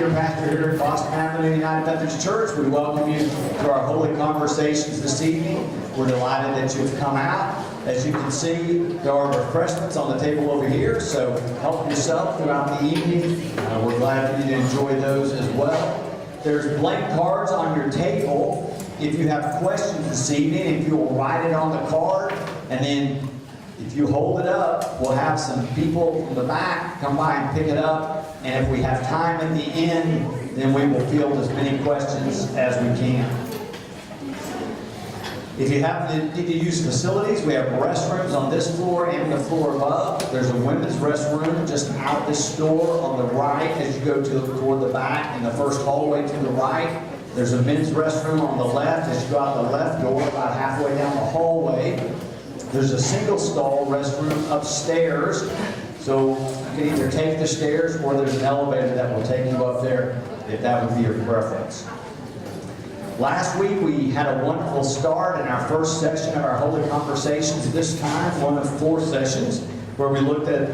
senior pastor here at Boston Avenue United Methodist Church. We welcome you to our Holy Conversations this evening. We're delighted that you've come out. As you can see, there are refreshments on the table over here, so help yourself throughout the evening. We're glad for you to enjoy those as well. There's blank cards on your table. If you have questions this evening, if you'll write it on the card, and then if you hold it up, we'll have some people from the back come by and pick it up. And if we have time at the end, then we will field as many questions as we can. If you happen to need to use facilities, we have restrooms on this floor and the floor above. There's a women's restroom just out this door on the right as you go toward the back, in the first hallway to the right. There's a men's restroom on the left as you go out the left door, about halfway down the hallway. There's a single stall restroom upstairs, so you can either take the stairs or there's an elevator that will take you up there if that would be your preference. Last week we had a wonderful start in our first session of our Holy Conversations. This time, one of 4 sessions where we looked at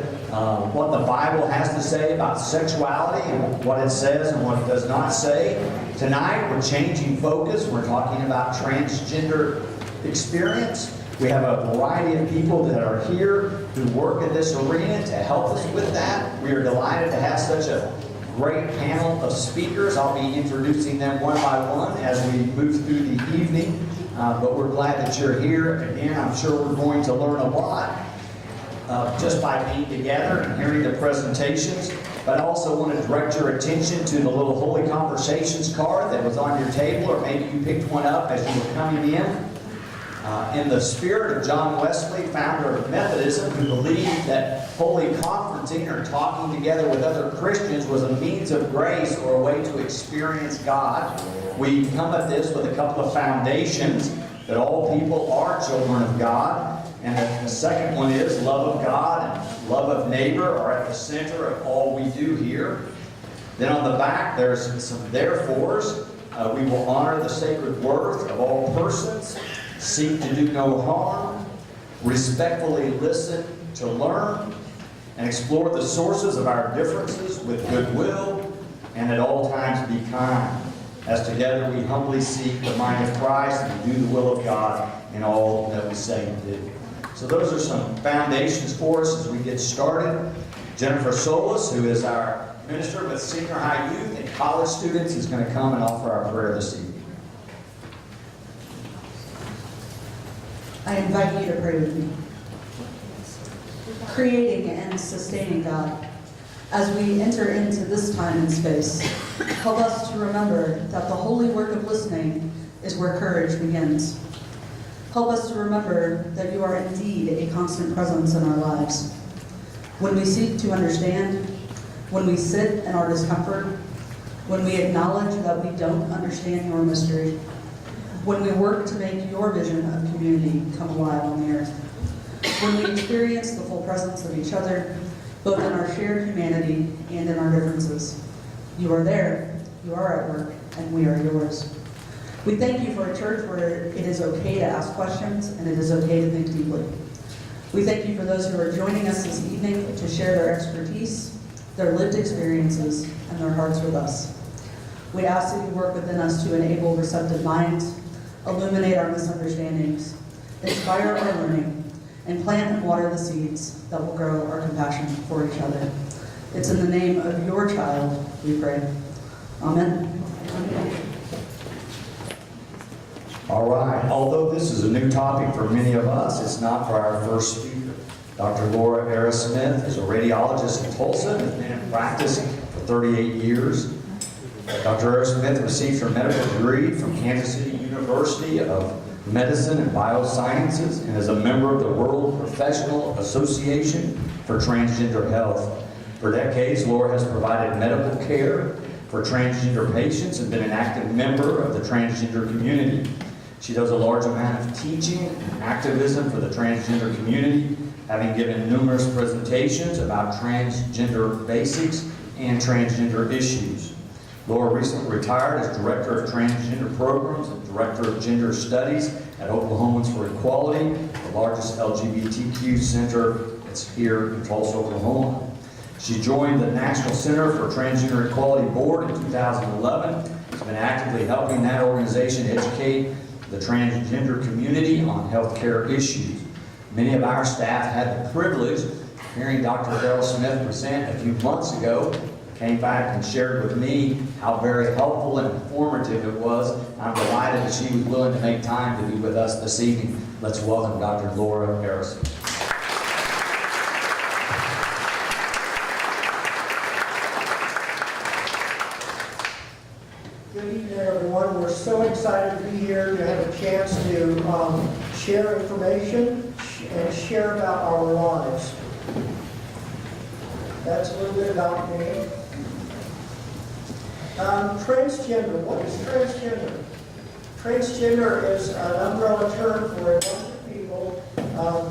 what the Bible has to say about sexuality and what it says and what it does not say. Tonight we're changing focus. We're talking about transgender experience. We have a variety of people that are here who work in this arena to help us with that. We are delighted to have such a great panel of speakers. I'll be introducing them one by one as we move through the evening. But we're glad that you're here. Again, I'm sure we're going to learn a lot just by being together and hearing the presentations. But I also want to direct your attention to the little Holy Conversations card that was on your table, or maybe you picked one up as you were coming in the spirit of John Wesley, founder of Methodism, who believed that holy conferencing or talking together with other Christians was a means of grace or a way to experience God. We come at this with a couple of foundations: that all people are children of God, and the second one is love of God and love of neighbor are at the center of all we do here. Then on the back there's some therefores. We will honor the sacred worth of all persons, seek to do no harm, respectfully listen to learn, and explore the sources of our differences with goodwill, and at all times be kind, as together we humbly seek the mind of Christ and do the will of God in all that we say and do. So those are some foundations for us as we get started. Jennifer Solis, who is our minister with senior high youth and college students, is going to come and offer our prayer this evening. I invite you to pray with me. Creating and sustaining God, as we enter into this time and space, help us to remember that the holy work of listening is where courage begins. Help us to remember that you are indeed a constant presence in our lives. When we seek to understand, when we sit in our discomfort, when we acknowledge that we don't understand your mystery, when we work to make your vision of community come alive on the earth, when we experience the full presence of each other, both in our shared humanity and in our differences. You are there, you are at work, and we are yours. We thank you for a church where it is okay to ask questions and it is okay to think deeply. We thank you for those who are joining us this evening to share their expertise, their lived experiences, and their hearts with us. We ask that you work within us to enable receptive minds, illuminate our misunderstandings, inspire our learning, and plant and water the seeds that will grow our compassion for each other. It's in the name of your child we pray. Amen. All right. Although this is a new topic for many of us, it's not for our first speaker. Dr. Laura Arrowsmith is a radiologist in Tulsa and has been in practice for 38 years. Dr. Arrowsmith received her medical degree from Kansas City University of Medicine and Biosciences and is a member of the World Professional Association for Transgender Health. For decades, Laura has provided medical care for transgender patients and been an active member of the transgender community. She does a large amount of teaching and activism for the transgender community, having given numerous presentations about transgender basics and transgender issues. Laura recently retired as Director of Transgender Programs and Director of Gender Studies at Oklahomans for Equality, the largest LGBTQ center that's here in Tulsa, Oklahoma. She joined the National Center for Transgender Equality Board in 2011. She's been actively helping that organization educate the transgender community on healthcare issues. Many of our staff had the privilege of hearing Dr. Arrowsmith present a few months ago. Came back and shared with me how very helpful and informative it was. I'm delighted that she was willing to make time to be with us this evening. Let's welcome Dr. Laura Arrowsmith. Good evening, everyone. We're so excited to be here to have a chance to share information and share about our lives. That's a little bit about me. Transgender. What is transgender? Transgender is an umbrella term for a bunch of people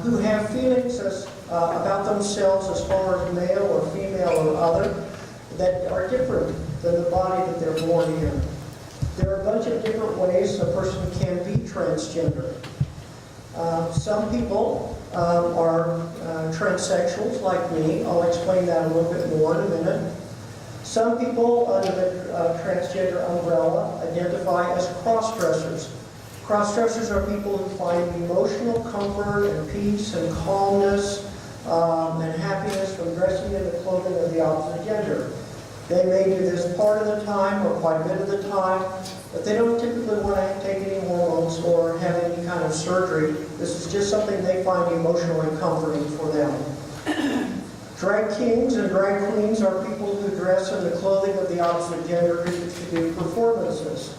who have feelings about themselves as far as male or female or other that are different than the body that they're born in. There are a bunch of different ways a person can be transgender. Some people are transsexuals like me. I'll explain that a little bit more in a minute. Some people under the transgender umbrella identify as cross-dressers. Cross-dressers are people who find emotional comfort and peace and calmness and happiness from dressing in the clothing of the opposite gender. They may do this part of the time or quite a bit of the time, but they don't typically want to take any hormones or have any kind of surgery. This is just something they find emotionally comforting for them. Drag kings and drag queens are people who dress in the clothing of the opposite gender to do performances.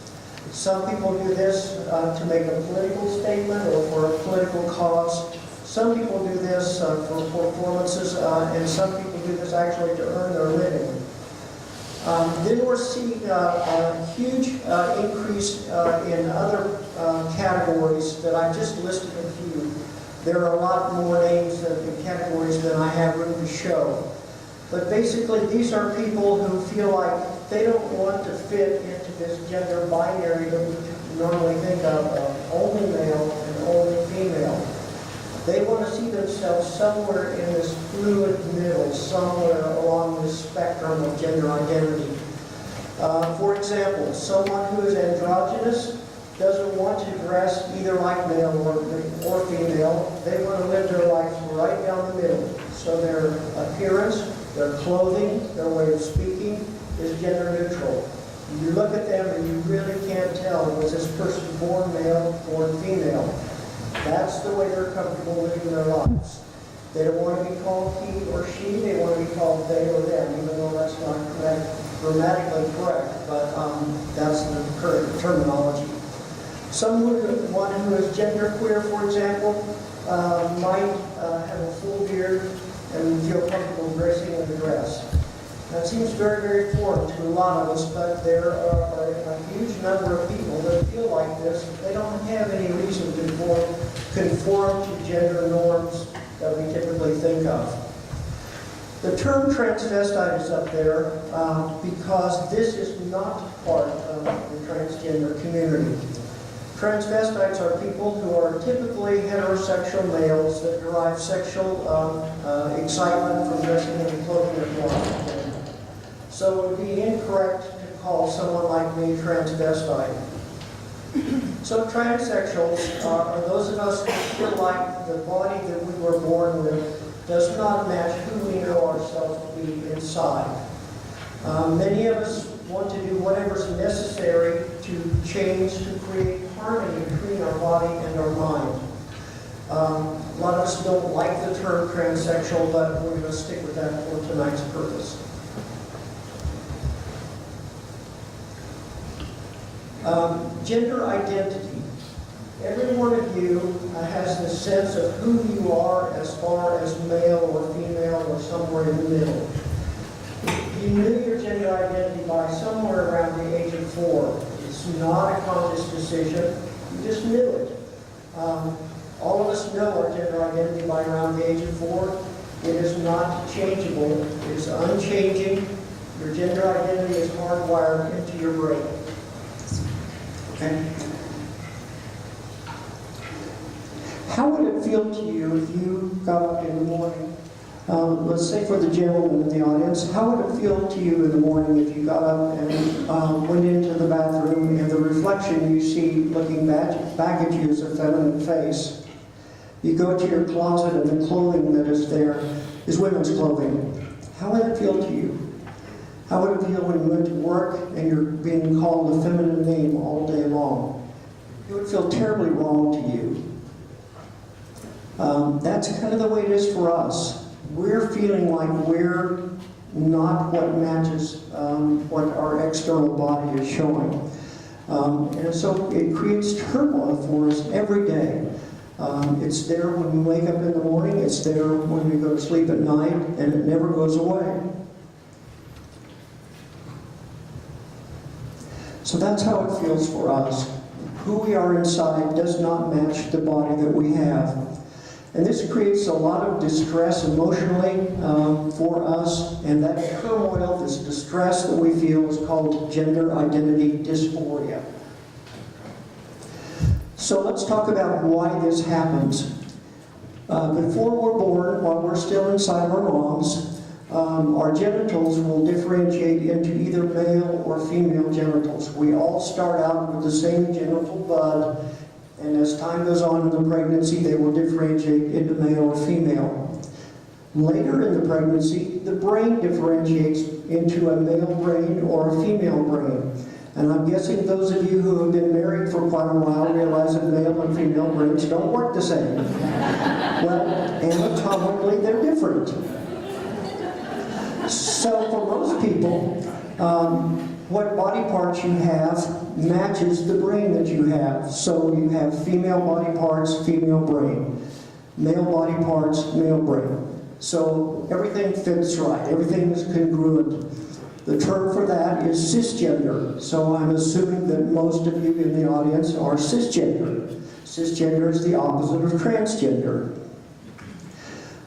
Some people do this to make a political statement or for a political cause. Some people do this for performances, and some people do this actually to earn their living. Then we're seeing a huge increase in other categories that I've just listed a few. There are a lot more names and categories than I have room to show. But basically, these are people who feel like they don't want to fit into this gender binary that we normally think of only male and only female. They want to see themselves somewhere in this fluid middle, somewhere along this spectrum of gender identity. For example, someone who is androgynous doesn't want to dress either like male or female. They want to live their lives right down the middle. So their appearance, their clothing, their way of speaking is gender neutral. You look at them and you really can't tell, was this person born male or female? That's the way they're comfortable living their lives. They don't want to be called he or she, they want to be called they or them, even though that's not grammatically correct, but that's the current terminology. Someone who is genderqueer, for example, might have a full beard and feel comfortable dressing in a dress. That seems very, very foreign to a lot of us, but there are a huge number of people that feel like this. They don't have any reason to conform to gender norms that we typically think of. The term transvestite is up there because this is not part of the transgender community. Transvestites are people who are typically heterosexual males that derive sexual excitement from dressing in the clothing of the opposite gender. So it would be incorrect to call someone like me transvestite. So transsexuals are those of us who feel like the body that we were born with does not match who we know ourselves to be inside. Many of us want to do whatever's necessary to change, to create harmony between our body and our mind. A lot of us don't like the term transsexual, but we're going to stick with that for tonight's purpose. Gender identity. Every one of you has the sense of who you are as far as male or female or somewhere in the middle. You knew your gender identity by somewhere around the age of 4. It's not a conscious decision. You just knew it. All of us know our gender identity by around the age of 4. It is not changeable. It's unchanging. Your gender identity is hardwired into your brain. Okay? How would it feel to you if you got up in the morning Let's say for the gentleman in the audience, how would it feel to you in the morning if you got up and went into the bathroom and the reflection you see looking back at you is a feminine face? You go to your closet and the clothing that is there is women's clothing. How would it feel to you? How would it feel when you went to work and you're being called a feminine name all day long? It would feel terribly wrong to you. That's kind of the way it is for us. We're feeling like we're not what matches what our external body is showing. And so it creates turmoil for us every day. It's there when we wake up in the morning, it's there when we go to sleep at night, and it never goes away. So that's how it feels for us. Who we are inside does not match the body that we have. And this creates a lot of distress emotionally for us, and that turmoil, this distress that we feel is called gender identity dysphoria. So let's talk about why this happens. Before we're born, while we're still inside our moms, our genitals will differentiate into either male or female genitals. We all start out with the same genital bud, and as time goes on in the pregnancy, they will differentiate into male or female. Later in the pregnancy, the brain differentiates into a male brain or a female brain. And I'm guessing those of you who have been married for quite a while realize that male and female brains don't work the same. Well, anatomically, they're different. So for most people, what body parts you have matches the brain that you have. So you have female body parts, female brain. Male body parts, male brain. So everything fits right. Everything is congruent. The term for that is cisgender. So I'm assuming that most of you in the audience are cisgender. Cisgender is the opposite of transgender.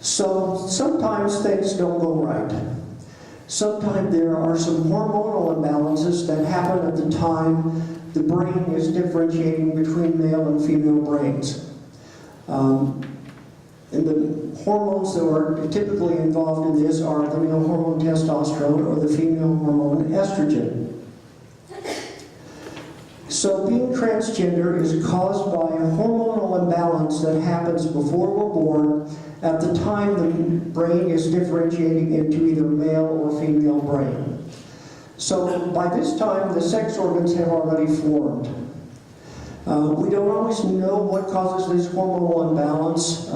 So sometimes things don't go right. Sometimes there are some hormonal imbalances that happen at the time the brain is differentiating between male and female brains. And the hormones that are typically involved in this are the male hormone testosterone or the female hormone estrogen. So being transgender is caused by a hormonal imbalance that happens before we're born at the time the brain is differentiating into either male or female brain. So by this time, the sex organs have already formed. We don't always know what causes this hormonal imbalance.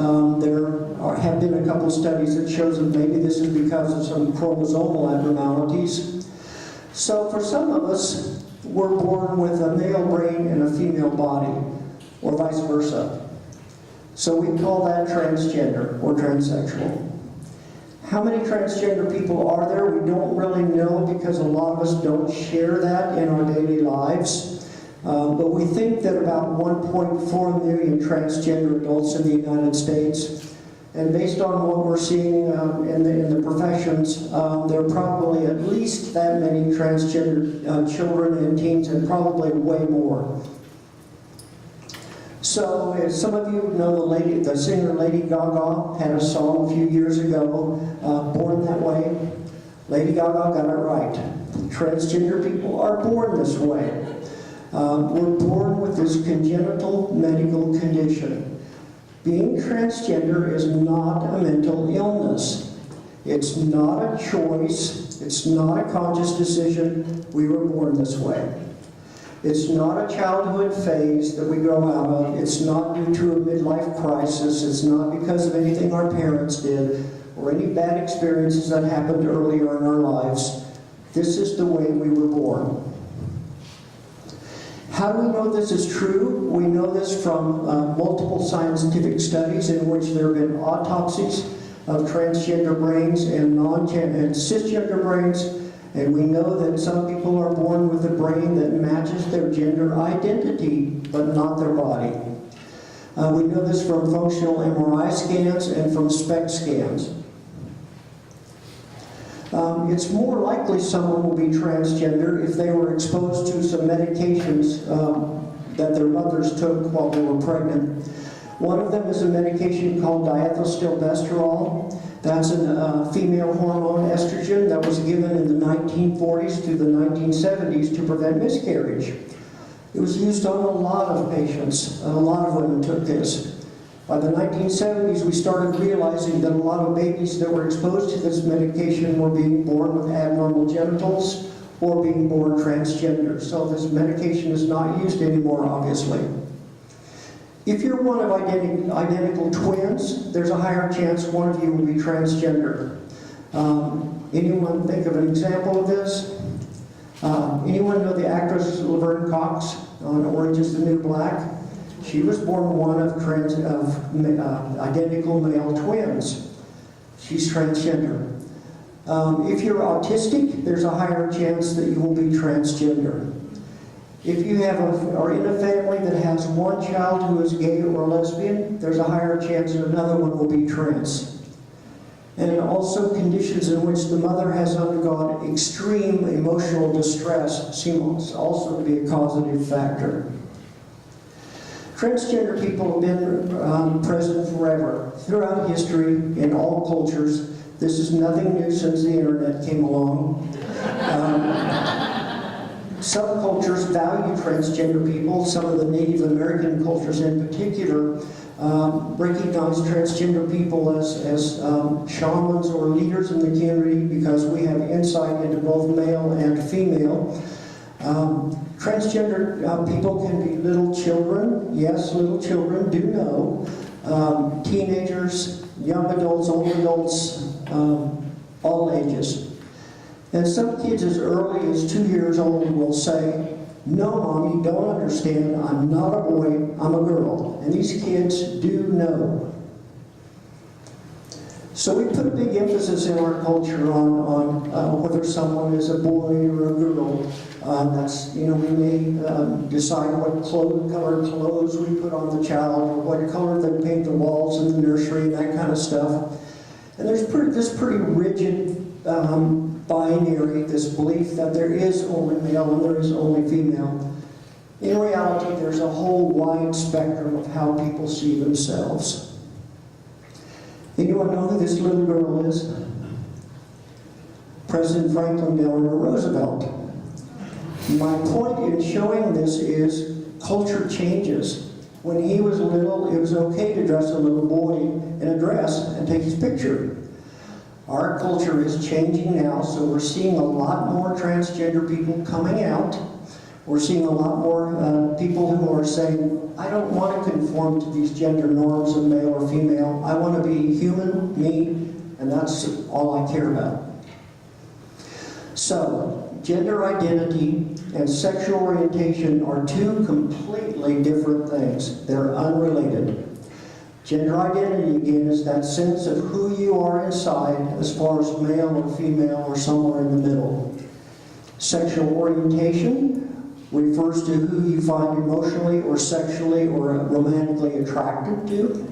There have been a couple studies that shows that maybe this is because of some chromosomal abnormalities. So for some of us, we're born with a male brain and a female body, or vice versa. So we call that transgender or transsexual. How many transgender people are there? We don't really know because a lot of us don't share that in our daily lives. But we think that about 1.4 million transgender adults in the United States. And based on what we're seeing in the professions, there are probably at least that many transgender children and teens, and probably way more. So, as some of you know, the singer Lady Gaga had a song a few years ago, Born That Way. Lady Gaga got it right. Transgender people are born this way. We're born with this congenital medical condition. Being transgender is not a mental illness. It's not a choice. It's not a conscious decision. We were born this way. It's not a childhood phase that we grow out of. It's not due to a midlife crisis. It's not because of anything our parents did or any bad experiences that happened earlier in our lives. This is the way we were born. How do we know this is true? We know this from multiple scientific studies in which there have been autopsies of transgender brains and cisgender brains, and we know that some people are born with a brain that matches their gender identity, but not their body. We know this from functional MRI scans and from SPECT scans. It's more likely someone will be transgender if they were exposed to some medications that their mothers took while they were pregnant. One of them is a medication called diethylstilbestrol, That's a female hormone, estrogen, that was given in the 1940s to the 1970s to prevent miscarriage. It was used on a lot of patients, and a lot of women took this. By the 1970s, we started realizing that a lot of babies that were exposed to this medication were being born with abnormal genitals or being born transgender. So this medication is not used anymore, obviously. If you're one of identical twins, there's a higher chance one of you will be transgender. Anyone think of an example of this? Anyone know the actress Laverne Cox on Orange is the New Black? She was born one of identical male twins. She's transgender. If you're autistic, there's a higher chance that you will be transgender. If you are in a family that has one child who is gay or lesbian, there's a higher chance that another one will be trans. And also conditions in which the mother has undergone extreme emotional distress seems also to be a causative factor. Transgender people have been present forever, throughout history, in all cultures. This is nothing new since the internet came along. Some cultures value transgender people. Some of the Native American cultures in particular recognize transgender people as shamans or leaders in the community because we have insight into both male and female. Transgender people can be little children. Yes, little children do know. Teenagers, young adults, old adults, all ages. And some kids as early as 2 years old will say, "No, Mom, you don't understand. I'm not a boy, I'm a girl." And these kids do know. So we put a big emphasis in our culture on whether someone is a boy or a girl. We may decide what color clothes we put on the child, or what color they paint the walls in the nursery, and that kind of stuff. And there's this pretty rigid binary, this belief that there is only male and there is only female. In reality, there's a whole wide spectrum of how people see themselves. Anyone know who this little girl is? President Franklin Delano Roosevelt. My point in showing this is culture changes. When he was little, it was okay to dress a little boy in a dress and take his picture. Our culture is changing now, so we're seeing a lot more transgender people coming out. We're seeing a lot more people who are saying, "I don't want to conform to these gender norms of male or female. I want to be human, me, and that's all I care about." So, gender identity and sexual orientation are two completely different things. They're unrelated. Gender identity, again, is that sense of who you are inside as far as male or female or somewhere in the middle. Sexual orientation refers to who you find emotionally or sexually or romantically attracted to.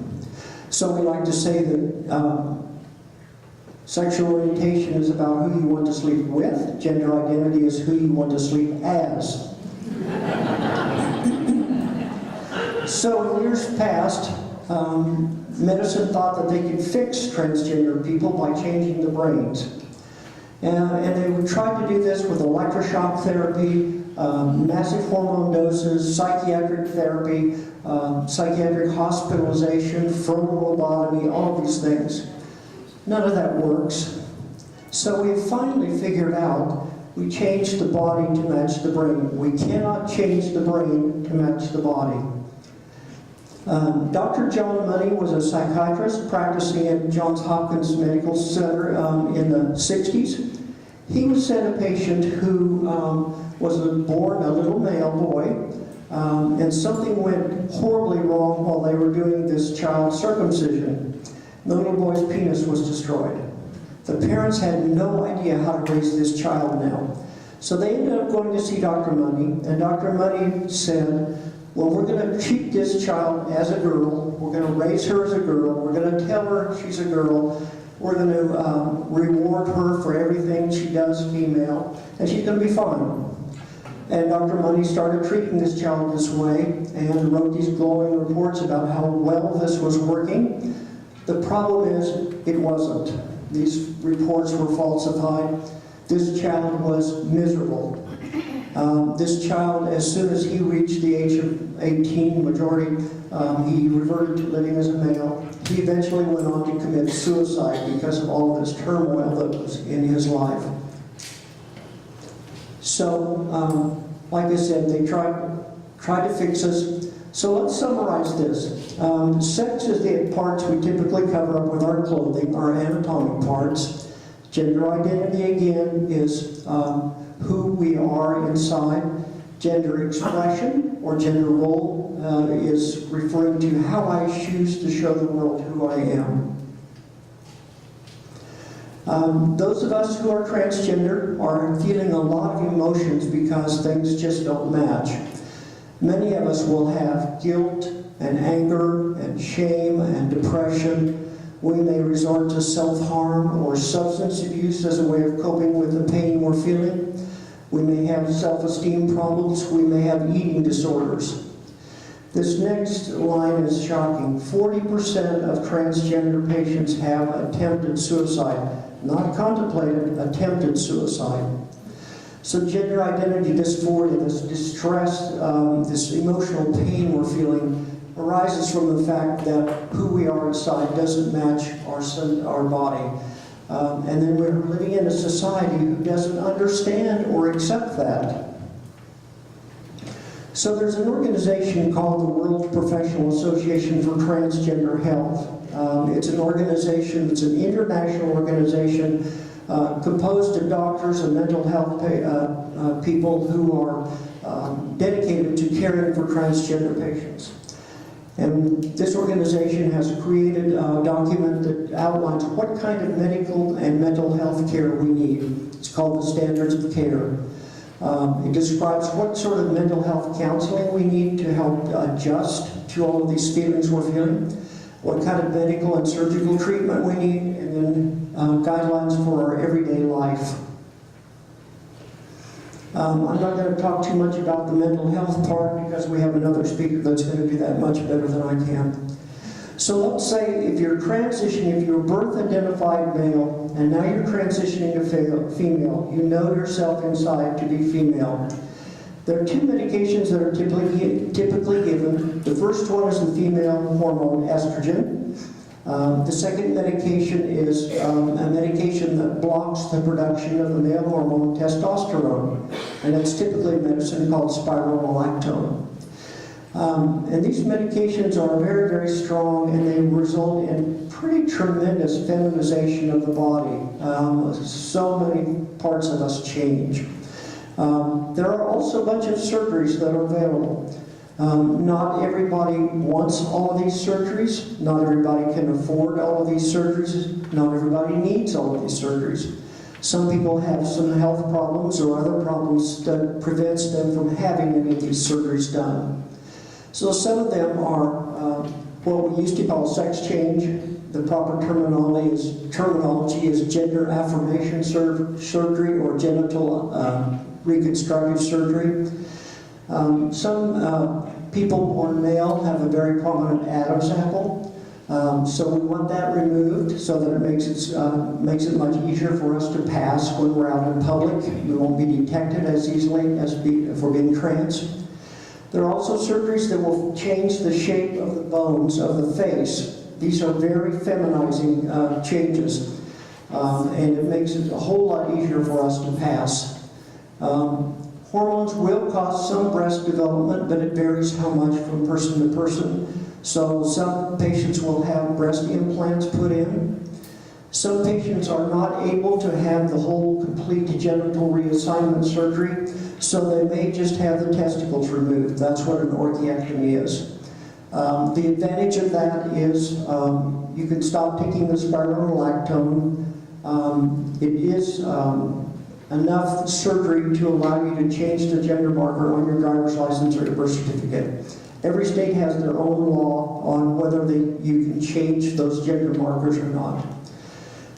So we like to say that sexual orientation is about who you want to sleep with. Gender identity is who you want to sleep as. So in years past, medicine thought that they could fix transgender people by changing the brains. And they would try to do this with electroshock therapy, massive hormone doses, psychiatric therapy, psychiatric hospitalization, frontal lobotomy, all of these things. None of that works. So we finally figured out we changed the body to match the brain. We cannot change the brain to match the body. Dr. John Money was a psychiatrist practicing at Johns Hopkins Medical Center in the 60s. He was sent a patient who was born a little male boy, and something went horribly wrong while they were doing this child circumcision. The little boy's penis was destroyed. The parents had no idea how to raise this child now. So they ended up going to see Dr. Money, and Dr. Money said, "Well, we're going to treat this child as a girl. We're going to raise her as a girl. We're going to tell her she's a girl. We're going to reward her for everything she does female, and she's going to be fine." And Dr. Money started treating this child this way and wrote these glowing reports about how well this was working. The problem is, it wasn't. These reports were falsified. This child was miserable. This child, as soon as he reached the age of 18, majority, he reverted to living as a male. He eventually went on to commit suicide because of all of this turmoil that was in his life. So, like I said, they tried to fix us. So let's summarize this. Sex is the parts we typically cover up with our clothing, our anatomic parts. Gender identity, again, is who we are inside. Gender expression, or gender role, is referring to how I choose to show the world who I am. Those of us who are transgender are feeling a lot of emotions because things just don't match. Many of us will have guilt and anger and shame and depression. We may resort to self-harm or substance abuse as a way of coping with the pain we're feeling. We may have self-esteem problems. We may have eating disorders. This next line is shocking. 40% of transgender patients have attempted suicide. Not contemplated, attempted suicide. So gender identity dysphoria, this distress, this emotional pain we're feeling arises from the fact that who we are inside doesn't match our body. And then we're living in a society who doesn't understand or accept that. So there's an organization called the World Professional Association for Transgender Health. It's an organization, it's an international organization composed of doctors and mental health people who are dedicated to caring for transgender patients. And this organization has created a document that outlines what kind of medical and mental health care we need. It's called the Standards of Care. It describes what sort of mental health counseling we need to help adjust to all of these feelings we're feeling, what kind of medical and surgical treatment we need, and then guidelines for our everyday life. I'm not going to talk too much about the mental health part because we have another speaker that's going to do that much better than I can. So let's say if you're transitioning, if you're birth-identified male, and now you're transitioning to female, you know yourself inside to be female. There are two medications that are typically given. The first one is the female hormone estrogen. The second medication is a medication that blocks the production of the male hormone testosterone, and it's typically a medicine called spironolactone. And these medications are very, very strong, and they result in pretty tremendous feminization of the body. So many parts of us change. There are also a bunch of surgeries that are available. Not everybody wants all of these surgeries. Not everybody can afford all of these surgeries. Not everybody needs all of these surgeries. Some people have some health problems or other problems that prevents them from having any of these surgeries done. So some of them are what we used to call sex change. The proper terminology is gender affirmation surgery or genital reconstructive surgery. Some people born male have a very prominent Adam's apple, so we want that removed so that it makes it much easier for us to pass when we're out in public. We won't be detected as easily as if we're being trans. There are also surgeries that will change the shape of the bones of the face. These are very feminizing changes, and it makes it a whole lot easier for us to pass. Hormones will cause some breast development, but it varies how much from person to person. So some patients will have breast implants put in. Some patients are not able to have the whole complete genital reassignment surgery, so they may just have the testicles removed. That's what an orchiectomy is. The advantage of that is you can stop taking the spironolactone. It is enough surgery to allow you to change the gender marker on your driver's license or your birth certificate. Every state has their own law on whether you can change those gender markers or not.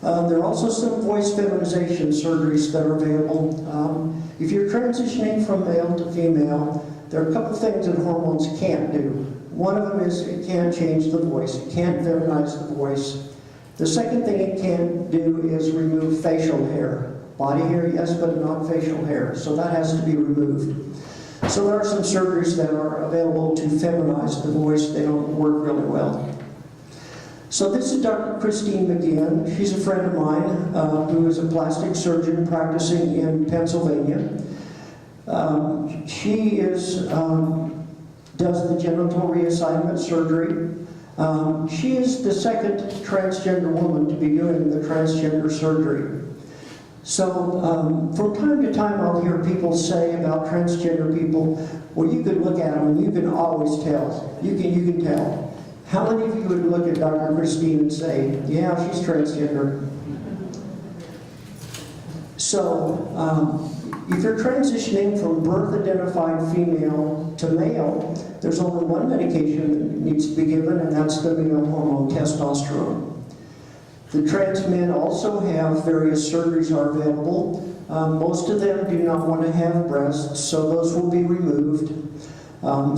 There are also some voice feminization surgeries that are available. If you're transitioning from male to female, there are a couple things that hormones can't do. One of them is it can't change the voice. It can't feminize the voice. The second thing it can do is remove facial hair. Body hair, yes, but not facial hair. So that has to be removed. So there are some surgeries that are available to feminize the voice. They don't work really well. So this is Dr. Christine McGinn. She's a friend of mine who is a plastic surgeon practicing in Pennsylvania. She does the genital reassignment surgery. She is the second transgender woman to be doing the transgender surgery. So from time to time I'll hear people say about transgender people, well, you can look at them and you can always tell. You can tell. How many of you would look at Dr. Christine and say, yeah, she's transgender? So if you're transitioning from birth-identified female to male, there's only one medication that needs to be given, and that's the male hormone testosterone. The trans men also have various surgeries are available. Most of them do not want to have breasts, so those will be removed.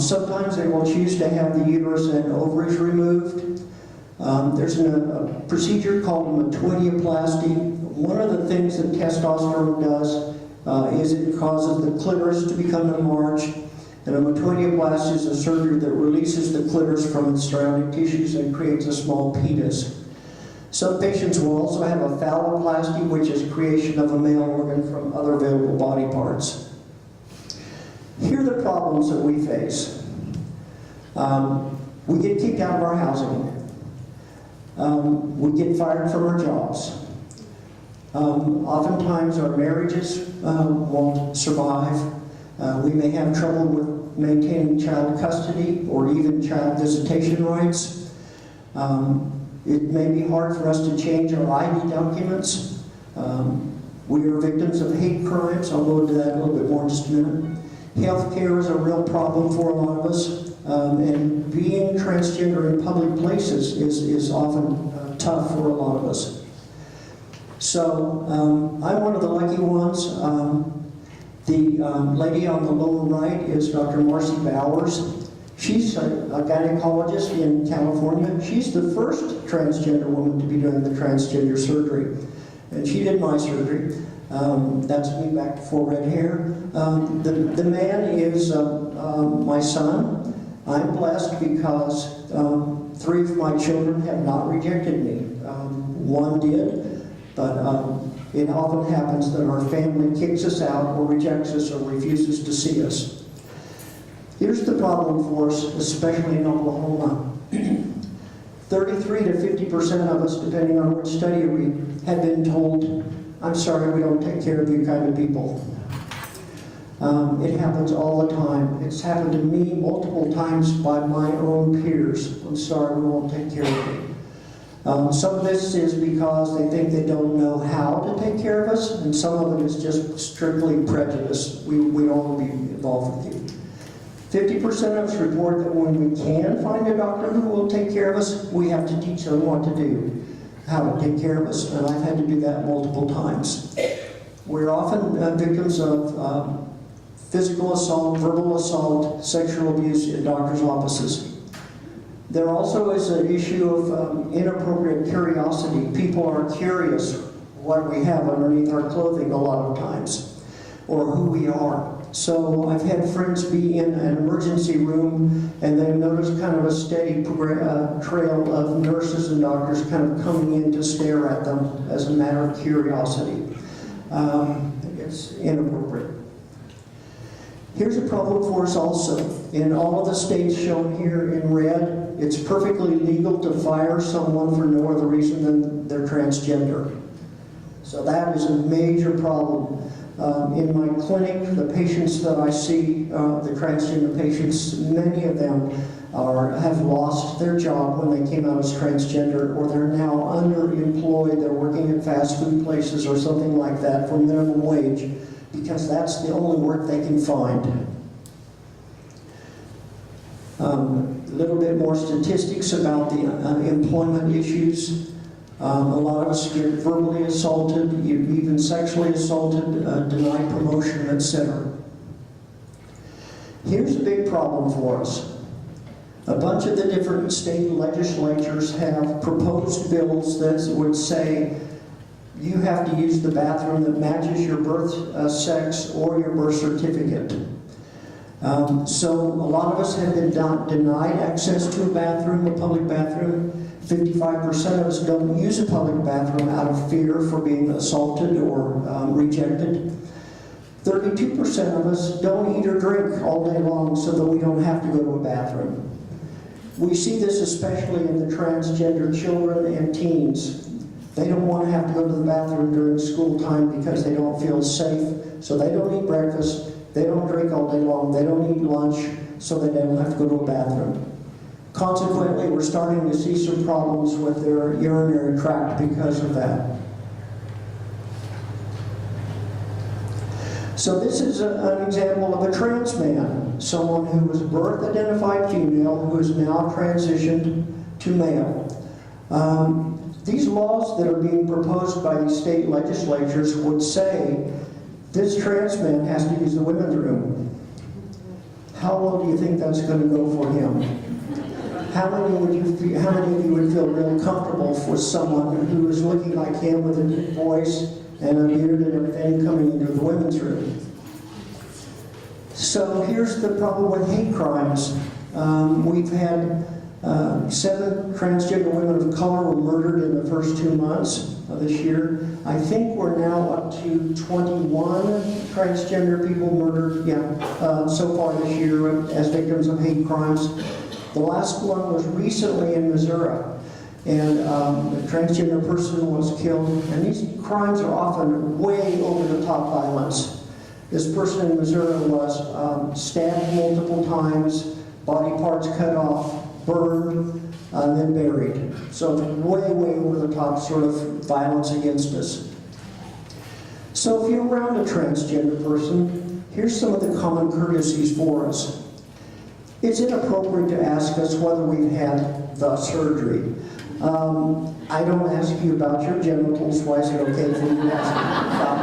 Sometimes they will choose to have the uterus and ovaries removed. There's a procedure called metoidioplasty. One of the things that testosterone does is it causes the clitoris to become enlarged. And a metoidioplasty is a surgery that releases the clitoris from its surrounding tissues and creates a small penis. Some patients will also have a phalloplasty, which is creation of a male organ from other available body parts. Here are the problems that we face. We get kicked out of our housing. We get fired from our jobs. Oftentimes our marriages won't survive. We may have trouble with maintaining child custody or even child visitation rights. It may be hard for us to change our ID documents. We are victims of hate crimes. I'll go into that a little bit more in just a minute. Healthcare is a real problem for a lot of us, and being transgender in public places is often tough for a lot of us. So I'm one of the lucky ones. The lady on the lower right is Dr. Marcy Bowers. She's a gynecologist in California. She's the first transgender woman to be doing the transgender surgery, and she did my surgery. That's me back before red hair. The man is my son. I'm blessed because 3 of my children have not rejected me. One did, but it often happens that our family kicks us out or rejects us or refuses to see us. Here's the problem for us, especially in Oklahoma. 33 to 50% of us, depending on which study you read, have been told, I'm sorry, we don't take care of you kind of people. It happens all the time. It's happened to me multiple times by my own peers. I'm sorry, we won't take care of you. Some of this is because they think they don't know how to take care of us, and some of it is just strictly prejudice. We don't want to be involved with you. 50% of us report that when we can find a doctor who will take care of us, we have to teach them what to do, how to take care of us, and I've had to do that multiple times. We're often victims of physical assault, verbal assault, sexual abuse in doctors' offices. There also is an issue of inappropriate curiosity. People are curious what we have underneath our clothing a lot of times, or who we are. So I've had friends be in an emergency room and they've noticed kind of a steady trail of nurses and doctors kind of coming in to stare at them as a matter of curiosity. It's inappropriate. Here's a problem for us also. In all of the states shown here in red, it's perfectly legal to fire someone for no other reason than they're transgender. So that is a major problem. In my clinic, the patients that I see, the transgender patients, many of them have lost their job when they came out as transgender, or they're now underemployed, they're working at fast food places or something like that for minimum wage, because that's the only work they can find. A little bit more statistics about the employment issues. A lot of us get verbally assaulted, even sexually assaulted, denied promotion, etc. Here's a big problem for us. A bunch of the different state legislatures have proposed bills that would say you have to use the bathroom that matches your birth sex or your birth certificate. So a lot of us have been denied access to a bathroom, a public bathroom. 55% of us don't use a public bathroom out of fear for being assaulted or rejected. 32% of us don't eat or drink all day long so that we don't have to go to a bathroom. We see this especially in the transgender children and teens. They don't want to have to go to the bathroom during school time because they don't feel safe, so they don't eat breakfast, they don't drink all day long, they don't eat lunch, so they don't have to go to a bathroom. Consequently, we're starting to see some problems with their urinary tract because of that. So this is an example of a trans man, someone who was birth-identified female who is now transitioned to male. These laws that are being proposed by these state legislatures would say this trans man has to use the women's room. How well do you think that's going to go for him? How many of you would feel real comfortable with someone who is looking like him with a deep voice and a beard and everything coming into the women's room? So here's the problem with hate crimes. We've had 7 transgender women of color were murdered in the first 2 months of this year. I think we're now up to 21 transgender people murdered, so far this year as victims of hate crimes. The last one was recently in Missouri, and a transgender person was killed. And these crimes are often way over the top violence. This person in Missouri was stabbed multiple times, body parts cut off, burned, and then buried. So it's way, way over the top sort of violence against us. So if you're around a transgender person, here's some of the common courtesies for us. It's inappropriate to ask us whether we've had the surgery. I don't ask you about your genitals. Why is it okay for you to ask about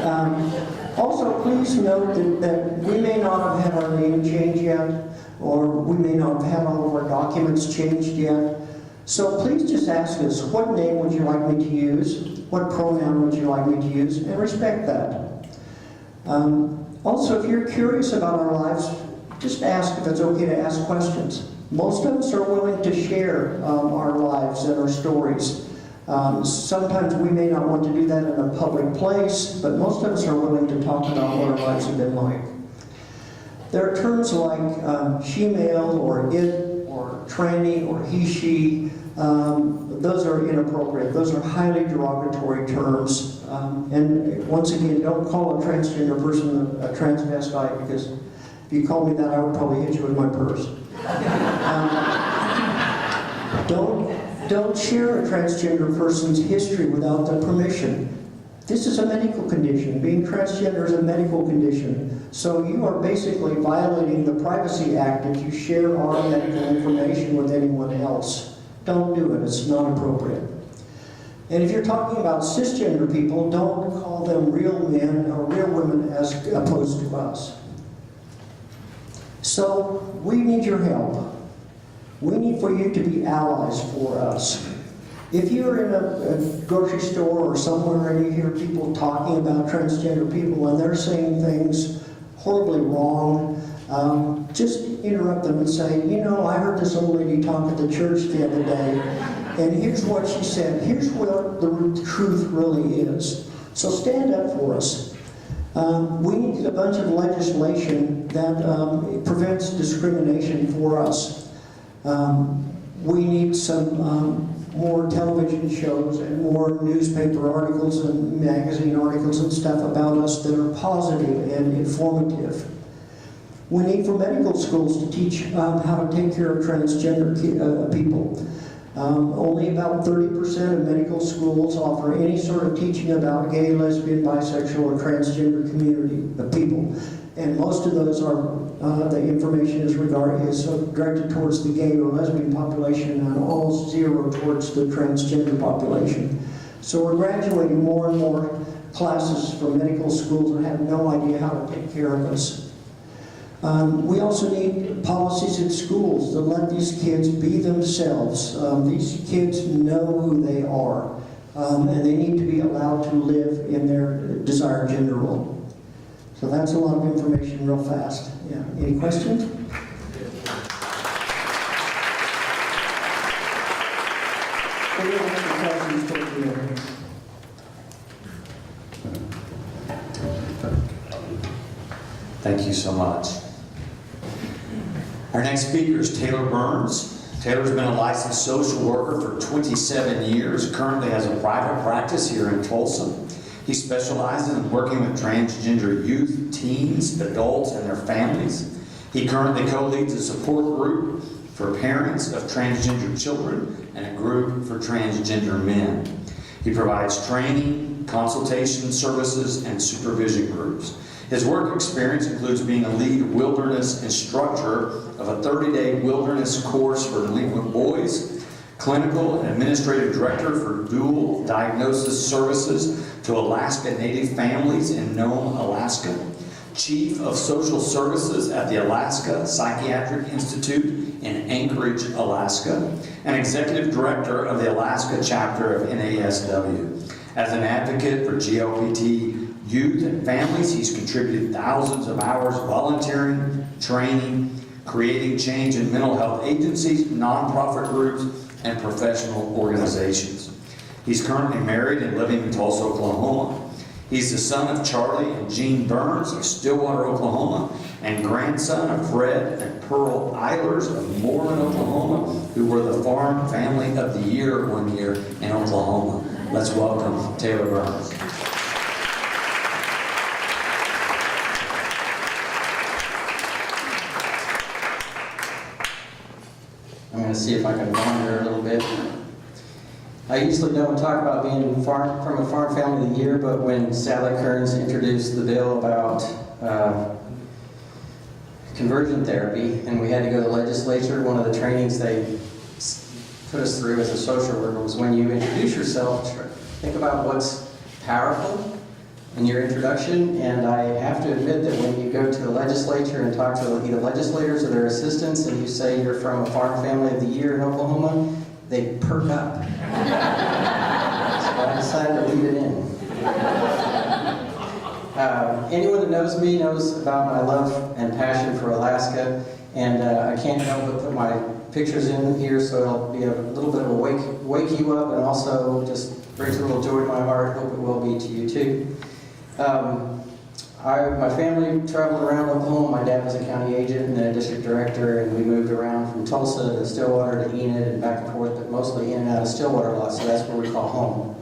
that? Also, please note that we may not have had our name changed yet, or we may not have had all of our documents changed yet. So please just ask us, what name would you like me to use? What pronoun would you like me to use? And respect that. Also, if you're curious about our lives, just ask if it's okay to ask questions. Most of us are willing to share our lives and our stories. Sometimes we may not want to do that in a public place, but most of us are willing to talk about what our lives have been like. There are terms like she-male or it or tranny or he-she. Those are inappropriate. Those are highly derogatory terms. And once again, don't call a transgender person a transvestite, because if you call me that, I would probably hit you with my purse. Don't share a transgender person's history without their permission. This is a medical condition. Being transgender is a medical condition. So you are basically violating the Privacy Act if you share our medical information with anyone else. Don't do it. It's not appropriate. And if you're talking about cisgender people, don't call them real men or real women as opposed to us. So we need your help. We need for you to be allies for us. If you're in a grocery store or somewhere and you hear people talking about transgender people and they're saying things horribly wrong, just interrupt them and say, you know, I heard this old lady talk at the church the other day, and here's what she said. Here's what the truth really is. So stand up for us. We need a bunch of legislation that prevents discrimination for us. We need some more television shows and more newspaper articles and magazine articles and stuff about us that are positive and informative. We need for medical schools to teach how to take care of transgender people. Only about 30% of medical schools offer any sort of teaching about gay, lesbian, bisexual, or transgender community of people. And most of those are, the information is directed towards the gay or lesbian population and all zero towards the transgender population. So we're graduating more and more classes from medical schools and have no idea how to take care of us. We also need policies in schools that let these kids be themselves. These kids know who they are, and they need to be allowed to live in their desired gender role. So that's a lot of information real fast. Yeah. Any questions? Thank you so much. Our next speaker is Taylor Burns. Taylor's been a licensed social worker for 27 years, currently has a private practice here in Tulsa. He specializes in working with transgender youth, teens, adults, and their families. He currently co-leads a support group for parents of transgender children and a group for transgender men. He provides training, consultation services, and supervision groups. His work experience includes being a lead wilderness instructor of a 30-day wilderness course for delinquent boys, clinical and administrative director for dual diagnosis services to Alaska Native families in Nome, Alaska, chief of social services at the Alaska Psychiatric Institute in Anchorage, Alaska, and executive director of the Alaska chapter of NASW. As an advocate for GLBT youth and families, he's contributed thousands of hours volunteering, training, creating change in mental health agencies, nonprofit groups, and professional organizations. He's currently married and living in Tulsa, Oklahoma. He's the son of Charlie and Jean Burns of Stillwater, Oklahoma, and grandson of Fred and Pearl Eilers of Moreland, Oklahoma, who were the Farm Family of the Year one year in Oklahoma. Let's welcome Taylor Burns. I'm going to see if I can wander a little bit. I usually don't talk about being from a Farm Family of the Year, but when Sally Kearns introduced the bill about conversion therapy, and we had to go to the legislature, one of the trainings they put us through as a social worker was when you introduce yourself, think about what's powerful in your introduction. And I have to admit that when you go to the legislature and talk to either legislators or their assistants and you say you're from a Farm Family of the Year in Oklahoma, they perk up. So I decided to leave it in. Anyone that knows me knows about my love and passion for Alaska, and I can't help but put my pictures in here so it'll be a little bit of a wake you up, and also just brings a little joy to my heart. Hope it will be to you too. My family traveled around Oklahoma. My dad was a county agent and then a district director, and we moved around from Tulsa to Stillwater to Enid and back and forth, but mostly in and out of Stillwater a lot, so that's where we call home.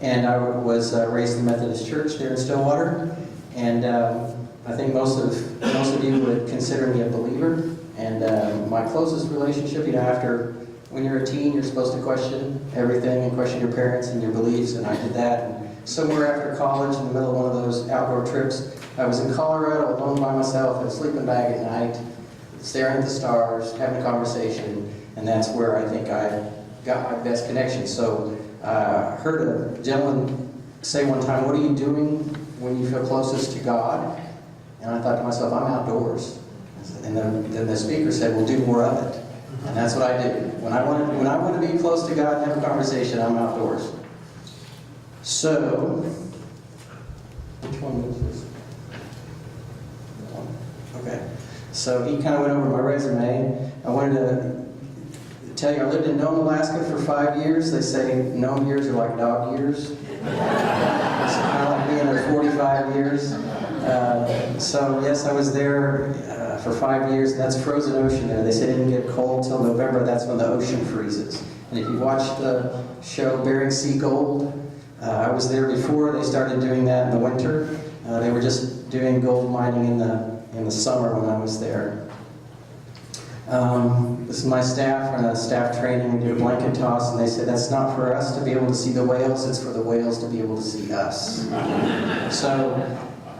And I was raised in the Methodist church there in Stillwater, and I think most of you would consider me a believer. And my closest relationship, after when you're a teen, you're supposed to question everything and question your parents and your beliefs, and I did that. And somewhere after college, in the middle of one of those outdoor trips, I was in Colorado alone by myself in a sleeping bag at night, staring at the stars, having a conversation, and that's where I think I got my best connection. So I heard a gentleman say one time, "What are you doing when you feel closest to God?" And I thought to myself, "I'm outdoors." And then the speaker said, "Well, do more of it." And that's what I do. When I want to be close to God and have a conversation, I'm outdoors. So, which one was this? That one. Okay. So he kind of went over my resume. I wanted to tell you, I lived in Nome, Alaska for 5 years. They say Nome years are like dog years. It's kind of like being there 45 years. So yes, I was there for 5 years. That's frozen ocean there. They say it didn't get cold till November. That's when the ocean freezes. And if you watch the show Bering Sea Gold, I was there before they started doing that in the winter. They were just doing gold mining in the summer when I was there. This is my staff on a staff training. We did a blanket toss, and they said that's not for us to be able to see the whales, it's for the whales to be able to see us. So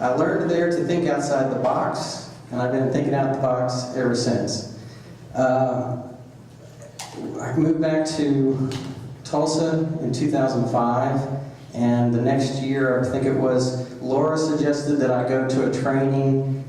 I learned there to think outside the box, and I've been thinking out the box ever since. I moved back to Tulsa in 2005, and the next year, I think it was, Laura suggested that I go to a training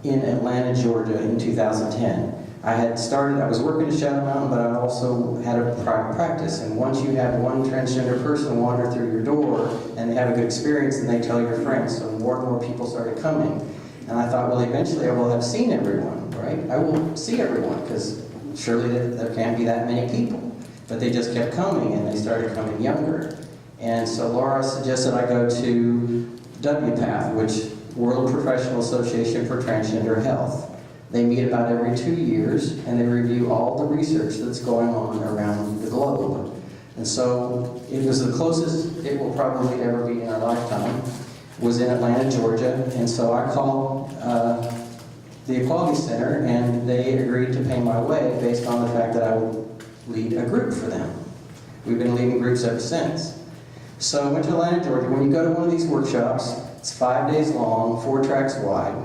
in Atlanta, Georgia in 2010. I was working at Shadow Mountain, but I also had a private practice, and once you have one transgender person wander through your door and they have a good experience, then they tell your friends, so more and more people started coming. And I thought, well, eventually I will have seen everyone, right? I will see everyone, because surely there can't be that many people. But they just kept coming, and they started coming younger. And so Laura suggested I go to WPATH, which World Professional Association for Transgender Health. They meet about every 2 years, and they review all the research that's going on around the globe. And so it was the closest it will probably ever be in our lifetime, was in Atlanta, Georgia. And so I called the Equality Center, and they agreed to pay my way based on the fact that I would lead a group for them. We've been leading groups ever since. So I went to Atlanta, Georgia. When you go to one of these workshops, it's 5 days long, 4 tracks wide,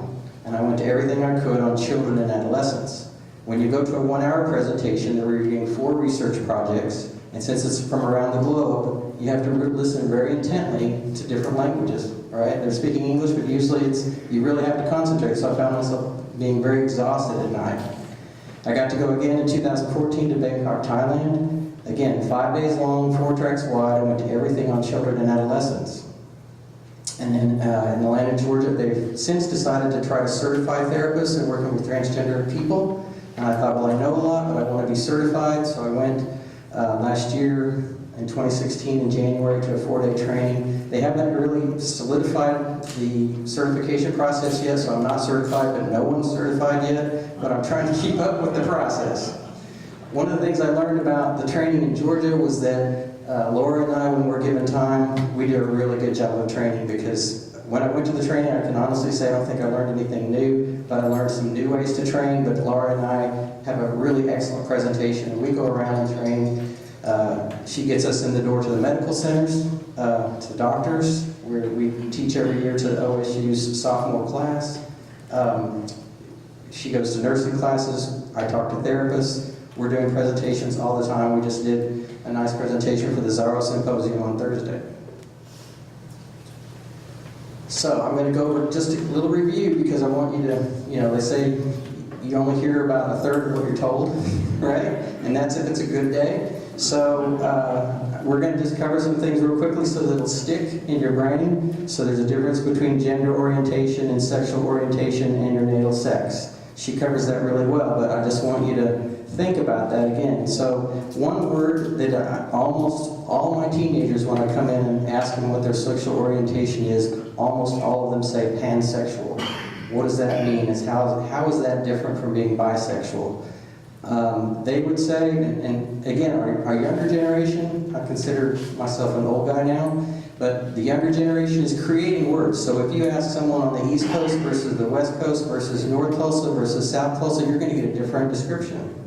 and I went to everything I could on children and adolescents. When you go to a 1-hour presentation, they're reviewing 4 research projects, and since it's from around the globe, you have to listen very intently to different languages, right? They're speaking English, but usually you really have to concentrate, so I found myself being very exhausted at night. I got to go again in 2014 to Bangkok, Thailand. Again, 5 days long, 4 tracks wide. I went to everything on children and adolescents. And then in Atlanta, Georgia, they've since decided to try to certify therapists and working with transgender people. And I thought, well, I know a lot, but I want to be certified. So I went last year in 2016 in January to a 4-day training. They haven't really solidified the certification process yet, so I'm not certified, but no one's certified yet. But I'm trying to keep up with the process. One of the things I learned about the training in Georgia was that Laura and I, when we're given time, we do a really good job of training, because when I went to the training, I can honestly say I don't think I learned anything new, but I learned some new ways to train. But Laura and I have a really excellent presentation, and we go around and train. She gets us in the door to the medical centers, to doctors, where we teach every year to OSU's sophomore class. She goes to nursing classes. I talk to therapists. We're doing presentations all the time. We just did a nice presentation for the Zaro Symposium on Thursday. So I'm going to go over just a little review, because I want you to, they say you only hear about a third of what you're told, right? And that's if it's a good day. So we're going to just cover some things real quickly so that it'll stick in your brain. So there's a difference between gender orientation and sexual orientation and your natal sex. She covers that really well, but I just want you to think about that again. So one word that almost all my teenagers, when I come in and ask them what their sexual orientation is, almost all of them say pansexual. What does that mean? How is that different from being bisexual? They would say, and again, our younger generation, I consider myself an old guy now, but the younger generation is creating words. So if you ask someone on the East Coast versus the West Coast versus North Tulsa versus South Tulsa, you're going to get a different description.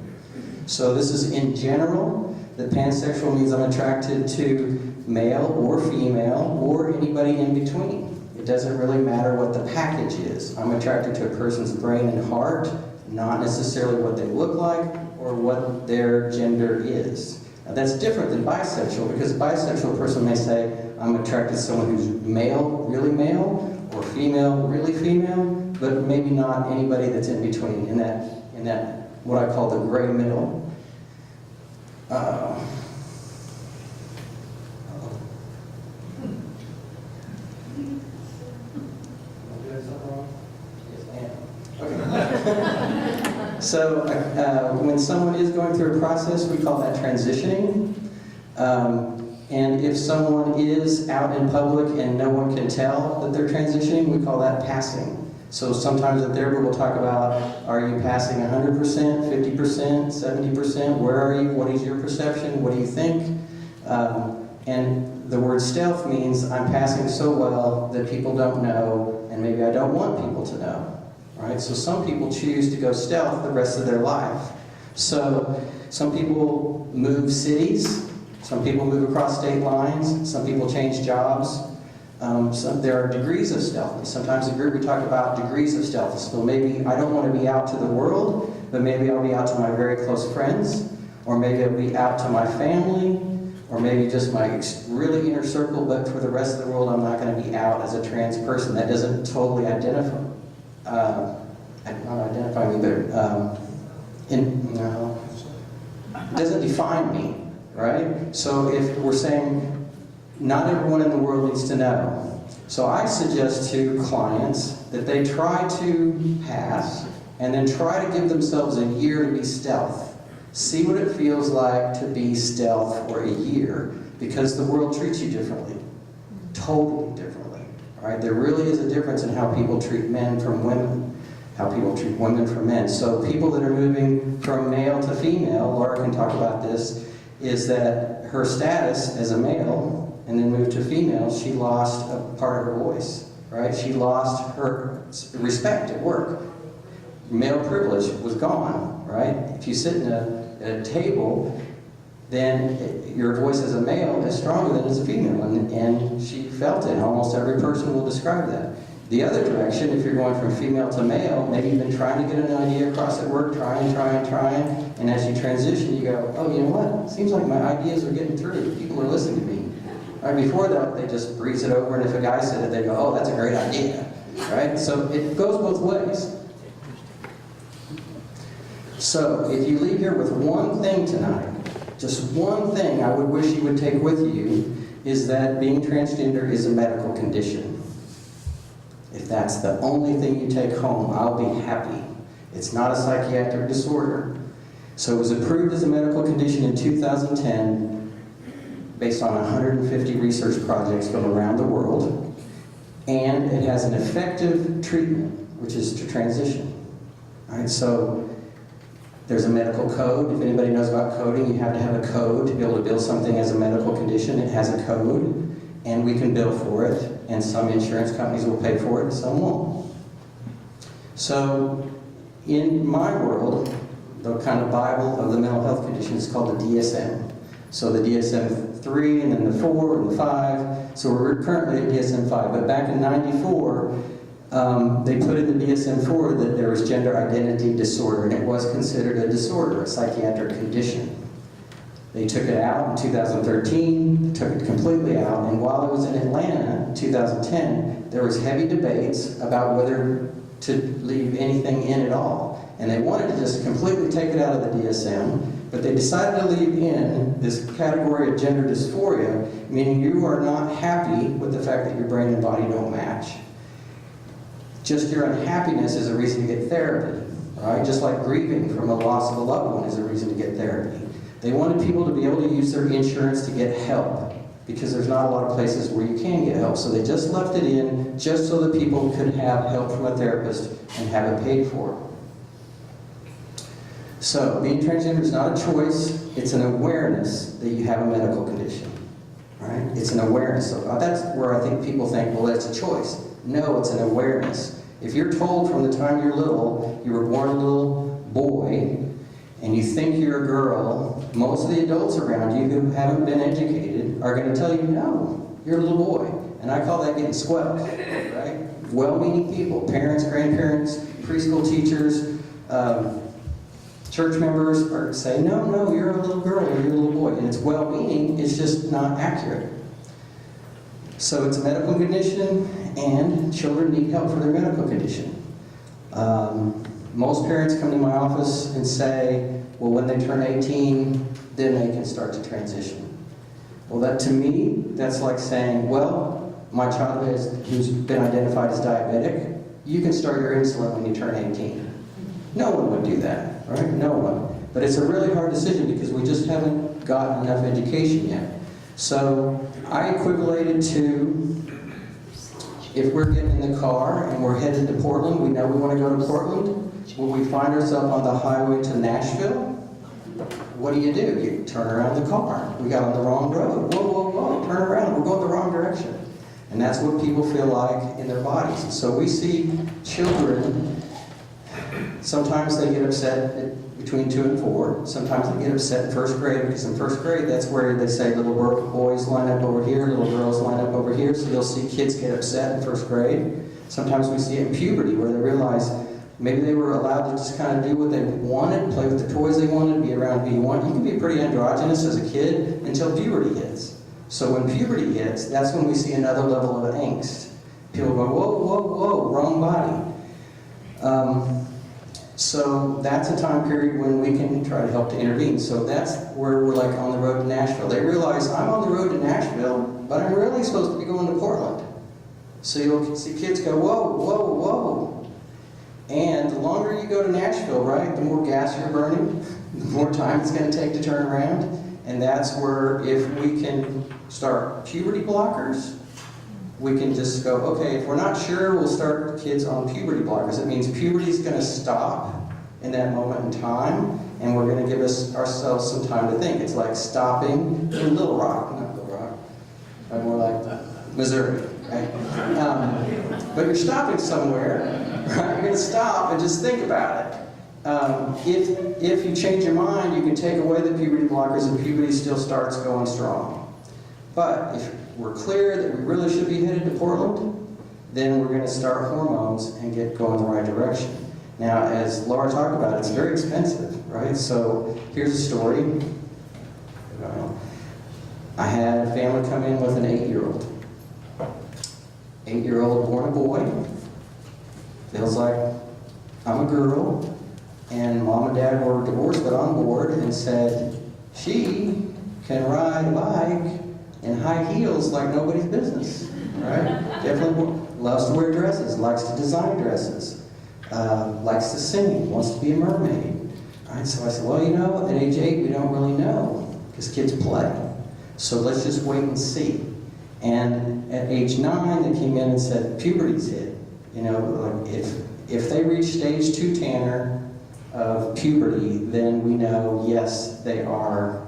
So this is in general, that pansexual means I'm attracted to male or female or anybody in between. It doesn't really matter what the package is. I'm attracted to a person's brain and heart, not necessarily what they look like or what their gender is. Now that's different than bisexual, because a bisexual person may say, I'm attracted to someone who's male, or female, really female, but maybe not anybody that's in between, in that what I call the gray middle. So when someone is going through a process, we call that transitioning. And if someone is out in public and no one can tell that they're transitioning, we call that passing. So sometimes in therapy we'll talk about, are you passing 100%, 50%, 70%? Where are you? What is your perception? What do you think? And the word stealth means I'm passing so well that people don't know, and maybe I don't want people to know. Right? So some people choose to go stealth the rest of their life. So some people move cities, some people move across state lines, some people change jobs. So there are degrees of stealthiness. Sometimes in group we talk about degrees of stealthiness. So maybe I don't want to be out to the world, but maybe I'll be out to my very close friends, or maybe I'll be out to my family, or maybe just my really inner circle, but for the rest of the world I'm not going to be out as a trans person. That doesn't totally identify, not identify me, but it doesn't define me, right? So if we're saying not everyone in the world needs to know. So I suggest to clients that they try to pass and then try to give themselves a year to be stealth. See what it feels like to be stealth for a year, because the world treats you differently, totally differently. All right? There really is a difference in how people treat men from women, how people treat women from men. So people that are moving from male to female, Laura can talk about this, is that her status as a male and then moved to female, she lost a part of her voice, right? She lost her respect at work. Male privilege was gone, right? If you sit at a table, then your voice as a male is stronger than as a female, and she felt it. Almost every person will describe that. The other direction, if you're going from female to male, maybe you've been trying to get an idea across at work, trying, and as you transition, you go, oh, you know what? Seems like my ideas are getting through. People are listening to me. Right, before that, they just breeze it over, and if a guy said it, they go, oh, that's a great idea, right? So it goes both ways. So if you leave here with one thing tonight, just one thing I would wish you would take with you, is that being transgender is a medical condition. If that's the only thing you take home, I'll be happy. It's not a psychiatric disorder. So it was approved as a medical condition in 2010, based on 150 research projects from around the world, and it has an effective treatment, which is to transition. All right, so there's a medical code. If anybody knows about coding, you have to have a code to be able to bill something as a medical condition. It has a code, and we can bill for it, and some insurance companies will pay for it, and some won't. So in my world, the kind of Bible of the mental health condition is called the DSM. So the DSM-3, and then the 4, and the 5. So we're currently at DSM-5. But back in '94, they put in the DSM-4 that there was gender identity disorder, and it was considered a disorder, a psychiatric condition. They took it out in 2013, took it completely out, and while I was in Atlanta in 2010, there was heavy debates about whether to leave anything in at all. And they wanted to just completely take it out of the DSM, but they decided to leave in this category of gender dysphoria, meaning you are not happy with the fact that your brain and body don't match. Just your unhappiness is a reason to get therapy, right? Just like grieving from a loss of a loved one is a reason to get therapy. They wanted people to be able to use their insurance to get help, because there's not a lot of places where you can get help. So they just left it in just so that people could have help from a therapist and have it paid for. So being transgender is not a choice, it's an awareness that you have a medical condition. Right? It's an awareness. So that's where I think people think, well, that's a choice. No, it's an awareness. If you're told from the time you're little, you were born a little boy, and you think you're a girl, most of the adults around you who haven't been educated are going to tell you, no, you're a little boy. And I call that getting squelched, right? Well-meaning people, parents, grandparents, preschool teachers, church members are saying, no, you're a little girl, or you're a little boy. And it's well-meaning, it's just not accurate. So it's a medical condition, and children need help for their medical condition. Most parents come to my office and say, well, when they turn 18, then they can start to transition. Well, that to me, that's like saying, well, my child who's been identified as diabetic, you can start your insulin when you turn 18. No one would do that, right? No one. But it's a really hard decision because we just haven't gotten enough education yet. So I equate it to, if we're getting in the car and we're headed to Portland, we know we want to go to Portland. When we find ourselves on the highway to Nashville, what do? You turn around the car. We got on the wrong road. Whoa, turn around. We're going the wrong direction. And that's what people feel like in their bodies. And so we see children Sometimes they get upset between 2 and 4. Sometimes they get upset in first grade, because in first grade, that's where they say little boys line up over here, little girls line up over here. So you'll see kids get upset in first grade. Sometimes we see it in puberty, where they realize maybe they were allowed to just kind of do what they wanted, play with the toys they wanted, be around who you want. You can be pretty androgynous as a kid until puberty hits. So when puberty hits, that's when we see another level of angst. People go, whoa, whoa, whoa, wrong body. So that's a time period when we can try to help to intervene. So that's where we're like on the road to Nashville. They realize I'm on the road to Nashville, but I'm really supposed to be going to Portland. So you'll see kids go, whoa, whoa, whoa. And the longer you go to Nashville, right, the more gas you're burning, the more time it's going to take to turn around. And that's where if we can start puberty blockers, we can just go, okay, if we're not sure, we'll start kids on puberty blockers. It means puberty is going to stop in that moment in time, and we're going to give ourselves some time to think. It's like stopping in Little Rock, not Little Rock, but more like Missouri, right? But you're stopping somewhere, right? You're going to stop and just think about it. If you change your mind, you can take away the puberty blockers and puberty still starts going strong. But if we're clear that we really should be headed to Portland, then we're going to start hormones and get going the right direction. Now, as Laura talked about, it's very expensive, right? So here's a story. I had a family come in with an 8-year-old. 8-year-old born a boy. Feels like I'm a girl. And mom and dad were divorced but on board and said, she can ride a bike in high heels like nobody's business, right? Definitely loves to wear dresses, likes to design dresses, likes to sing, wants to be a mermaid. All right, so I said, well, you know, at age 8, we don't really know, because kids play. So let's just wait and see. And at age 9, they came in and said, puberty's hit. You know, like if they reach stage 2 Tanner of puberty, then we know, yes, they are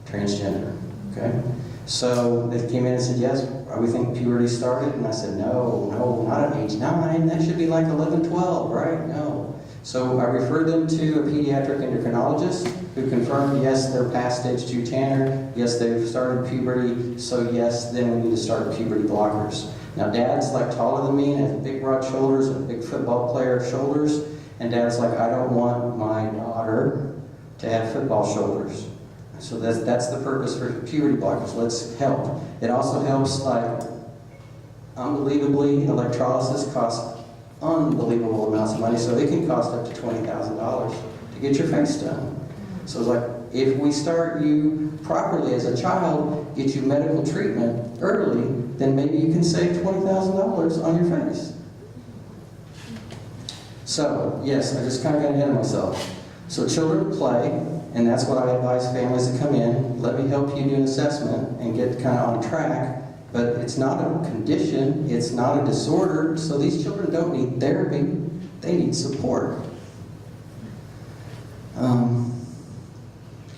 transgender, okay? So they came in and said, yes, we think puberty started. And I said, no, not at age 9. That should be like 11, 12, right? No. So I referred them to a pediatric endocrinologist who confirmed, yes, they're past stage 2 Tanner. Yes, they've started puberty. So yes, then we need to start puberty blockers. Now dad's like taller than me and has big broad shoulders and big football player shoulders. And dad's like, I don't want my daughter to have football shoulders. So that's the purpose for puberty blockers. Let's help. It also helps, like, unbelievably, electrolysis costs unbelievable amounts of money, so it can cost up to $20,000 to get your face done. So it's like, if we start you properly as a child, get you medical treatment early, then maybe you can save $20,000 on your face. So, yes, I just kind of got ahead of myself. So children play, and that's what I advise families to come in. Let me help you do an assessment and get kind of on track. But it's not a condition, it's not a disorder, so these children don't need therapy, they need support.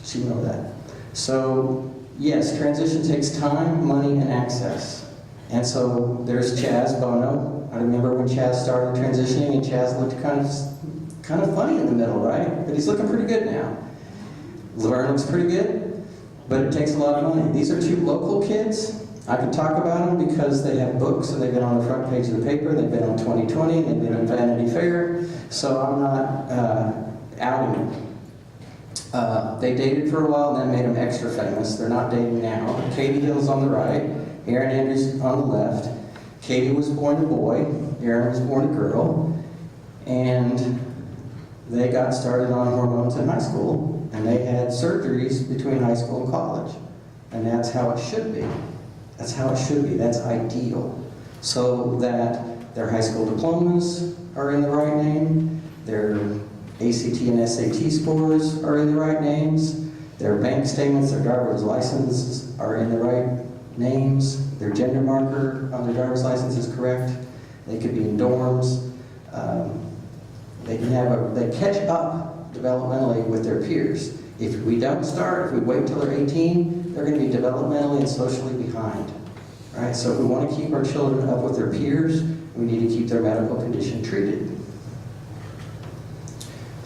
So you know that. So, yes, transition takes time, money, and access. And so there's Chaz Bono. I remember when Chaz started transitioning, and Chaz looked kind of funny in the middle, right? But he's looking pretty good now. Laverne looks pretty good, but it takes a lot of money. These are 2 local kids. I can talk about them because they have books and they've been on the front page of the paper, they've been on 2020, they've been on Vanity Fair, so I'm not outing them. They dated for a while and that made them extra famous. They're not dating now. Katie Hill's on the right, Aaron Andrews on the left. Katie was born a boy, Aaron was born a girl, and they got started on hormones in high school, and they had surgeries between high school and college. And that's how it should be. That's how it should be. That's ideal. So that their high school diplomas are in the right name, their ACT and SAT scores are in the right names, their bank statements, their driver's licenses are in the right names, their gender marker on their driver's license is correct, they could be in dorms, they catch up developmentally with their peers. If we don't start, if we wait till they're 18, they're going to be developmentally and socially behind. Right? So if we want to keep our children up with their peers, we need to keep their medical condition treated.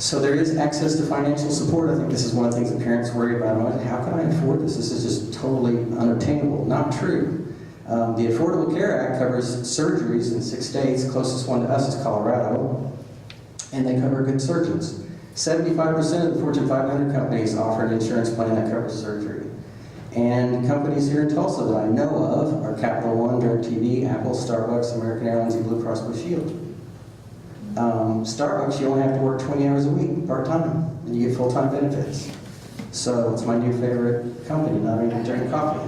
So there is access to financial support. I think this is one of the things that parents worry about. How can I afford this? This is just totally unobtainable. Not true. The Affordable Care Act covers surgeries in 6 states. Closest one to us is Colorado, and they cover good surgeons. 75% of the Fortune 500 companies offer an insurance plan that covers surgery. And companies here in Tulsa that I know of are Capital One, DirecTV, Apple, Starbucks, American Airlines, and Blue Cross Blue Shield. Starbucks, you only have to work 20 hours a week, part-time, and you get full-time benefits. So it's my new favorite company, not even drink coffee.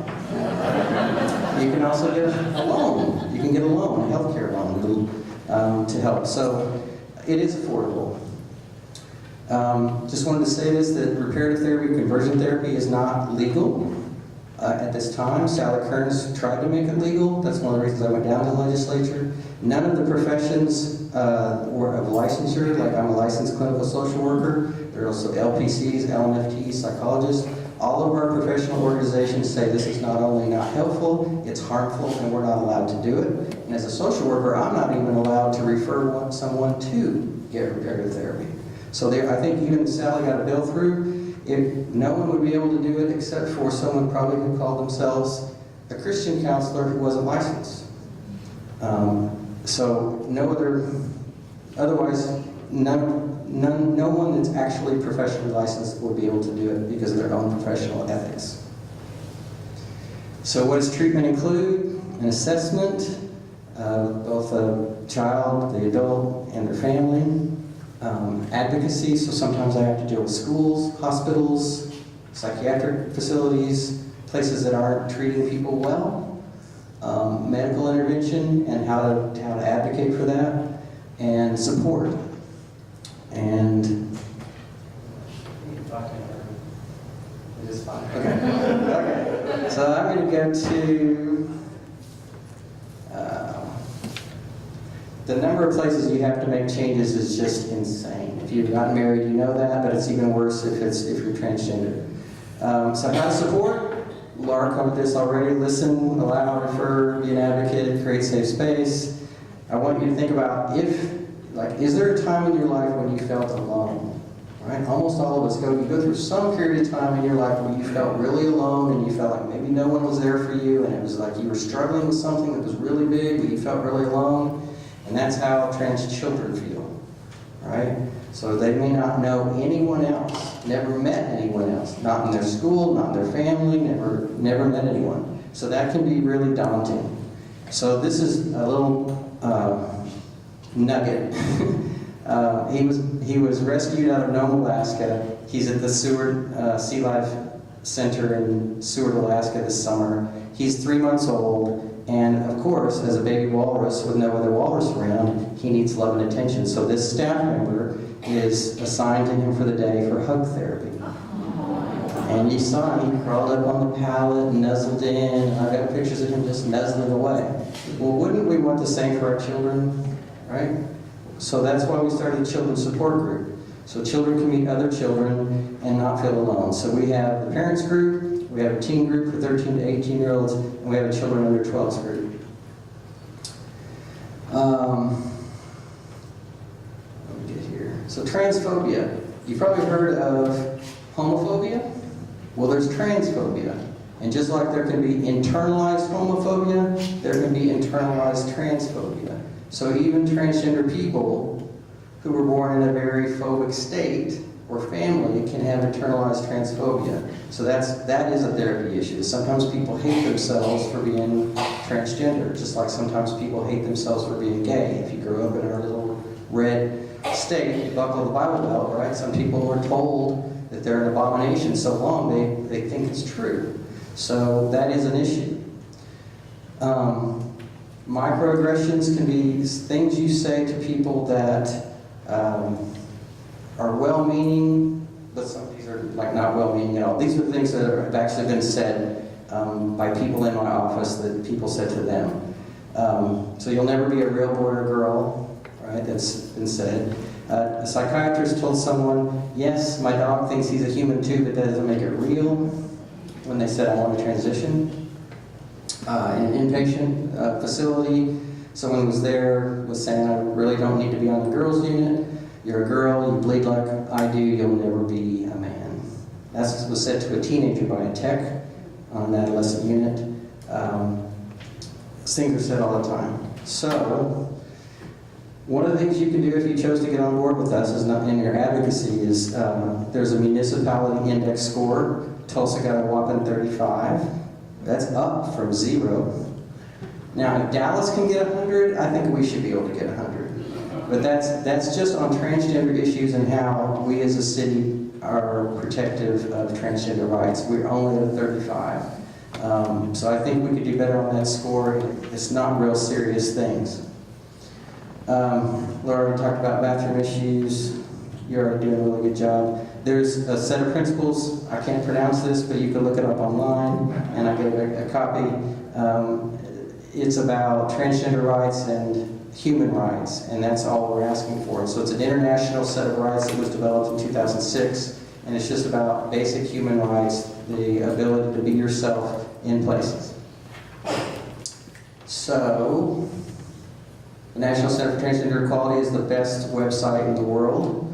You can also get a loan. You can get a loan, a healthcare loan, to help. So it is affordable. Just wanted to say this, that reparative therapy, conversion therapy is not legal at this time. Sally Kearns tried to make it legal. That's one of the reasons I went down to the legislature. None of the professions were of licensure, like I'm a licensed clinical social worker. There are also LPCs, LMFTs, psychologists. All of our professional organizations say this is not only not helpful, it's harmful, and we're not allowed to do it. And as a social worker, I'm not even allowed to refer someone to get reparative therapy. So I think even Sally got a bill through, no one would be able to do it except for someone probably who called themselves a Christian counselor who wasn't licensed. So otherwise, no one that's actually professionally licensed will be able to do it because of their own professional ethics. So what does treatment include? An assessment, both a child, the adult, and their family. Advocacy, so sometimes I have to deal with schools, hospitals, psychiatric facilities, places that aren't treating people well. Medical intervention and how to advocate for that, and support. And it is fine. Okay. Okay. So I'm going to go to the number of places you have to make changes is just insane. If you've gotten married, you know that, but it's even worse if you're transgender. So how to support? Laura covered this already. Listen, allow, refer, be an advocate, create safe space. I want you to think about is there a time in your life when you felt alone? Right? Almost all of us you go through some period of time in your life where you felt really alone and you felt like maybe no one was there for you and it was like you were struggling with something that was really big but you felt really alone. And that's how trans children feel, right? So they may not know anyone else, never met anyone else, not in their school, not in their family, never met anyone. So that can be really daunting. So this is a little nugget. He was rescued out of Nome, Alaska. He's at the Seward Sea Life Center in Seward, Alaska this summer. He's 3 months old. And of course, as a baby walrus with no other walrus around, he needs love and attention. So this staff member is assigned to him for the day for hug therapy. And you saw him, he crawled up on the pallet, nuzzled in, and I've got pictures of him just nuzzling away. Well, wouldn't we want the same for our children, right? So that's why we started a children's support group. So children can meet other children and not feel alone. So we have the parents group, we have a teen group for 13 to 18-year-olds, and we have a children under 12s group. Let me get here. So transphobia. You've probably heard of homophobia? Well, there's transphobia. And just like there can be internalized homophobia, there can be internalized transphobia. So even transgender people who were born in a very phobic state or family can have internalized transphobia. So that is a therapy issue. Sometimes people hate themselves for being transgender, just like sometimes people hate themselves for being gay. If you grow up in our little red state, you buckle the Bible belt, right? Some people are told that they're an abomination so long they think it's true. So that is an issue. Microaggressions can be things you say to people that are well-meaning, but some of these are not well-meaning at all. These are things that have actually been said by people in my office that people said to them. So you'll never be a real boy or girl, right? That's been said. A psychiatrist told someone, yes, my dog thinks he's a human too, but that doesn't make it real, when they said I want to transition. In an inpatient facility, someone was there was saying I really don't need to be on the girls unit. You're a girl, you bleed like I do, you'll never be a man. That was said to a teenager by a tech on an adolescent unit. Things are said all the time. So, one of the things you can do if you chose to get on board with us is not in your advocacy is there's a municipality index score. Tulsa got a whopping 35. That's up from 0. Now, if Dallas can get 100, I think we should be able to get 100. But that's just on transgender issues and how we as a city are protective of transgender rights. We're only at 35. So I think we could do better on that score. It's not real serious things. Laura talked about bathroom issues. You're already doing a really good job. There's a set of principles. I can't pronounce this, but you can look it up online, and I gave a copy. It's about transgender rights and human rights, and that's all we're asking for. So it's an international set of rights that was developed in 2006, and it's just about basic human rights, the ability to be yourself in places. So, the National Center for Transgender Equality is the best website in the world.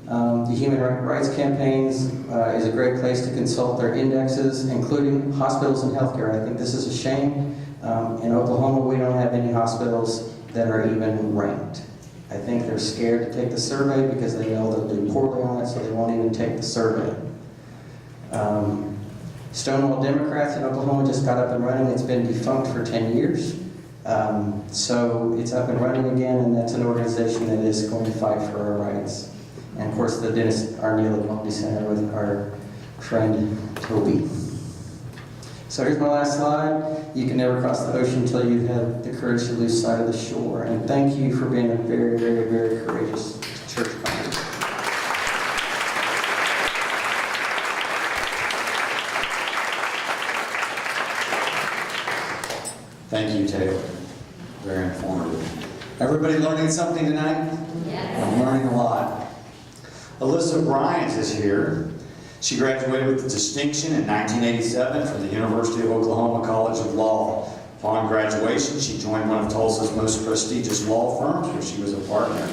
The Human Rights Campaigns is a great place to consult their indexes, including hospitals and healthcare. I think this is a shame. In Oklahoma, we don't have any hospitals that are even ranked. I think they're scared to take the survey because they know they'll do poorly on it, so they won't even take the survey. Stonewall Democrats in Oklahoma just got up and running. It's been defunct for 10 years. So it's up and running again, and that's an organization that is going to fight for our rights. And of course, the Dennis Arneal Equality Center with our friend Toby. So here's my last slide. You can never cross the ocean until you've had the courage to lose sight of the shore. And thank you for being a very, very, very courageous church family. Thank you, Taylor. Very informative. Everybody learning something tonight? Yes. I'm learning a lot. Alyssa Bryant is here. She graduated with distinction in 1987 from the University of Oklahoma College of Law. Upon graduation, she joined one of Tulsa's most prestigious law firms, where she was a partner.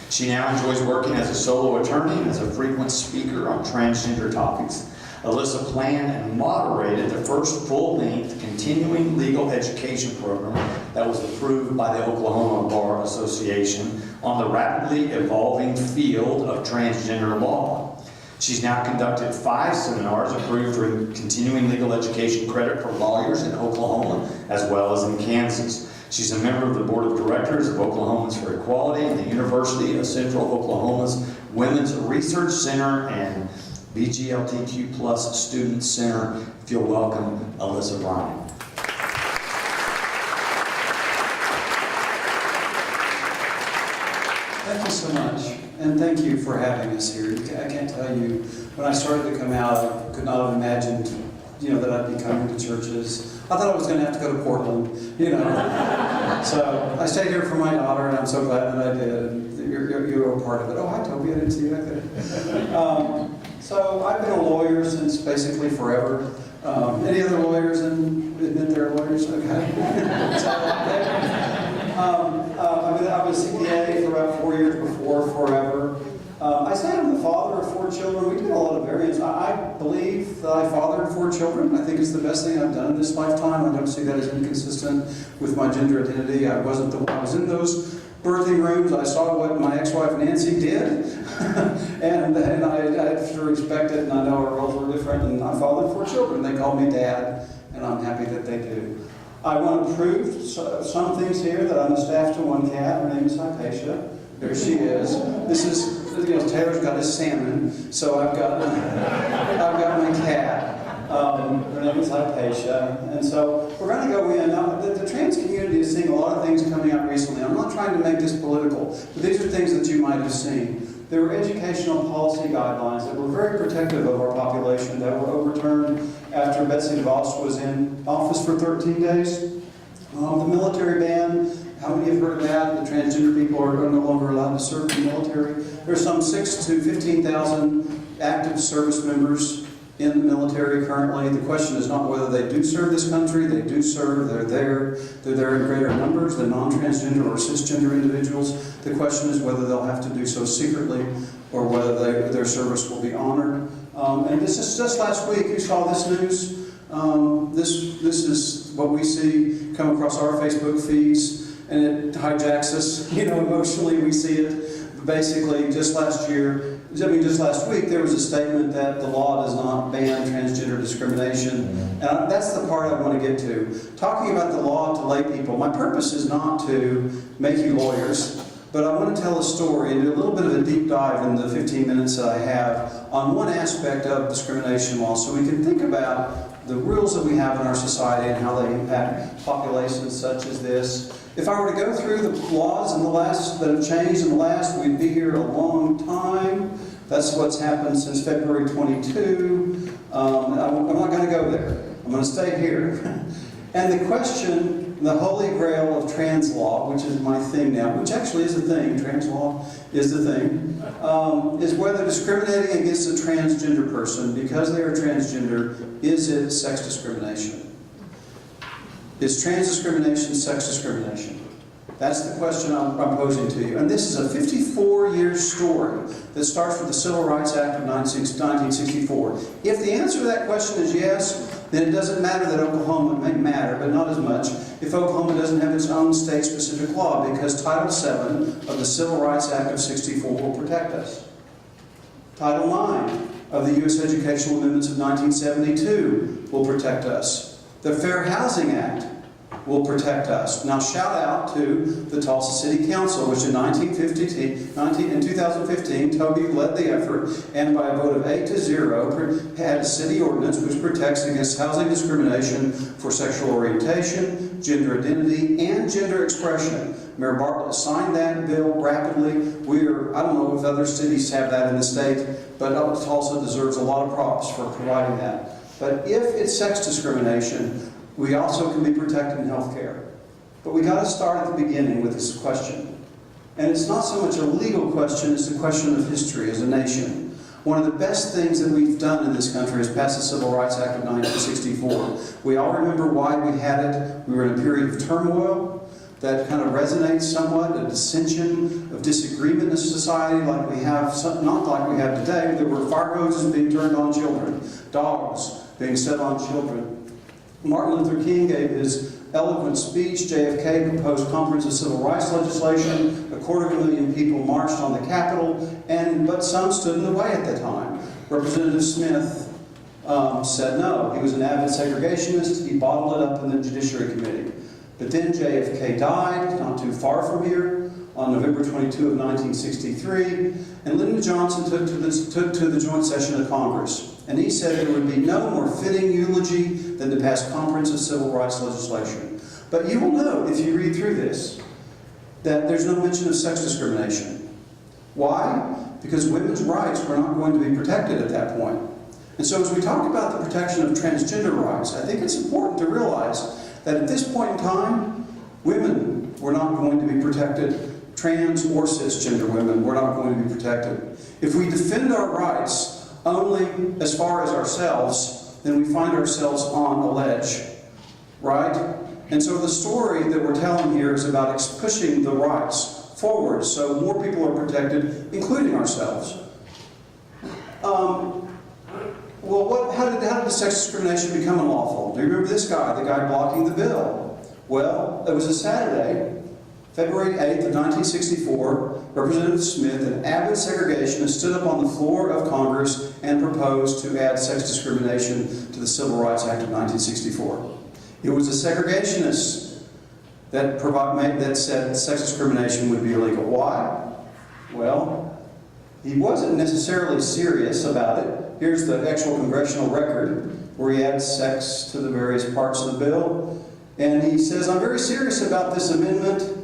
She now enjoys working as a solo attorney and as a frequent speaker on transgender topics. Alyssa planned and moderated the first full-length continuing legal education program that was approved by the Oklahoma Bar Association on the rapidly evolving field of transgender law. She's now conducted 5 seminars approved for continuing legal education credit for lawyers in Oklahoma as well as in Kansas. She's a member of the board of directors of Oklahomans for Equality and the University of Central Oklahoma's Women's Research Center and BGLTQ+ Student Center. If you'll welcome Alyssa Bryant. Thank you so much, and thank you for having us here. I can't tell you, when I started to come out, I could not have imagined, that I'd be coming to churches. I thought I was going to have to go to Portland, So I stayed here for my daughter, and I'm so glad that I did. And you're a part of it. Oh, hi, Toby. I didn't see you back there. So I've been a lawyer since basically forever. Any other lawyers admit they're lawyers? Okay. I was CPA for about 4 years before forever. I say I'm the father of 4 children. We did a lot of variance. I believe that I fathered 4 children. I think it's the best thing I've done in this lifetime. I don't see that as inconsistent with my gender identity. I was in those birthing rooms. I saw what my ex-wife Nancy did, and I have to respect it, and I know our roles were different, and I fathered 4 children. They call me Dad, and I'm happy that they do. I want to prove some things here that I'm the staff to one cat. Her name is Hypatia. There she is. This is, Taylor's got his salmon, so I've got my cat. Her name is Hypatia. And so we're going to go in. Now, the trans community is seeing a lot of things coming out recently. I'm not trying to make this political, but these are things that you might have seen. There were educational policy guidelines that were very protective of our population that were overturned after Betsy DeVos was in office for 13 days. The military ban, how many have heard of that? The transgender people are no longer allowed to serve in the military. There's some 6,000 to 15,000 active service members in the military currently. The question is not whether they do serve this country. They do serve. They're there in greater numbers than non-transgender or cisgender individuals. The question is whether they'll have to do so secretly or whether their service will be honored. And this is just last week. You saw this news. This is what we see come across our Facebook feeds, and it hijacks us. Emotionally we see it. Basically, just last week, there was a statement that the law does not ban transgender discrimination. And that's the part I want to get to. Talking about the law to lay people, my purpose is not to make you lawyers, but I want to tell a story and do a little bit of a deep dive in the 15 minutes that I have on one aspect of discrimination law, so we can think about the rules that we have in our society and how they impact populations such as this. If I were to go through the laws that have changed in the last, we'd be here a long time. That's what's happened since February 22. I'm not going to go there. I'm going to stay here. And the question, the holy grail of trans law, which is my thing now, which actually is a thing, trans law is the thing, is whether discriminating against a transgender person because they are transgender, is it sex discrimination? Is trans discrimination sex discrimination? That's the question I'm posing to you. And this is a 54-year story that starts with the Civil Rights Act of 1964. If the answer to that question is yes, then it doesn't matter that Oklahoma may matter, but not as much, if Oklahoma doesn't have its own state-specific law, because Title VII of the Civil Rights Act of 64 will protect us. Title IX of the U.S. Educational Amendments of 1972 will protect us. The Fair Housing Act will protect us. Now shout out to the Tulsa City Council, which in 2015, Toby led the effort, and by a vote of 8-0, had a city ordinance which protects against housing discrimination for sexual orientation, gender identity, and gender expression. Mayor Bartlett signed that bill rapidly. I don't know if other cities have that in the state, but Tulsa deserves a lot of props for providing that. But if it's sex discrimination, we also can be protected in health care. But we got to start at the beginning with this question. And it's not so much a legal question, it's a question of history as a nation. One of the best things that we've done in this country is pass the Civil Rights Act of 1964. We all remember why we had it. We were in a period of turmoil that kind of resonates somewhat, a dissension of disagreement in society like we have, not like we have today. There were fire hoses being turned on children, dogs being set on children. Martin Luther King gave his eloquent speech. JFK proposed comprehensive civil rights legislation. 250,000 people marched on the Capitol, but some stood in the way at the time. Representative Smith said no. He was an avid segregationist. He bottled it up in the Judiciary Committee. But then JFK died, not too far from here, on November 22 of 1963, and Lyndon Johnson took to the joint session of Congress. And he said there would be no more fitting eulogy than to pass comprehensive civil rights legislation. But you will note, if you read through this, that there's no mention of sex discrimination. Why? Because women's rights were not going to be protected at that point. And so as we talk about the protection of transgender rights, I think it's important to realize that at this point in time, women were not going to be protected. Trans or cisgender women were not going to be protected. If we defend our rights only as far as ourselves, then we find ourselves on a ledge, right? And so the story that we're telling here is about pushing the rights forward so more people are protected, including ourselves. How did sex discrimination become unlawful? Do you remember this guy, the guy blocking the bill? Well, it was a Saturday, February 8th of 1964, Representative Smith, an avid segregationist, stood up on the floor of Congress and proposed to add sex discrimination to the Civil Rights Act of 1964. It was a segregationist that said sex discrimination would be illegal. Why? Well, he wasn't necessarily serious about it. Here's the actual congressional record where he adds sex to the various parts of the bill. And he says, I'm very serious about this amendment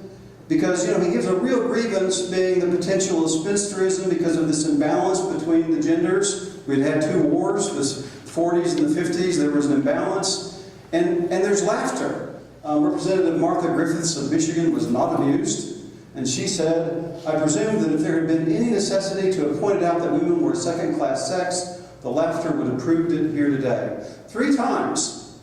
because, he gives a real grievance being the potential of spinsterism because of this imbalance between the genders. We'd had two wars, the 40s and the 50s, there was an imbalance. And there's laughter. Representative Martha Griffiths of Michigan was not amused. And she said, I presume that if there had been any necessity to have pointed out that women were second-class sex, the laughter would have proved it here today. 3 times,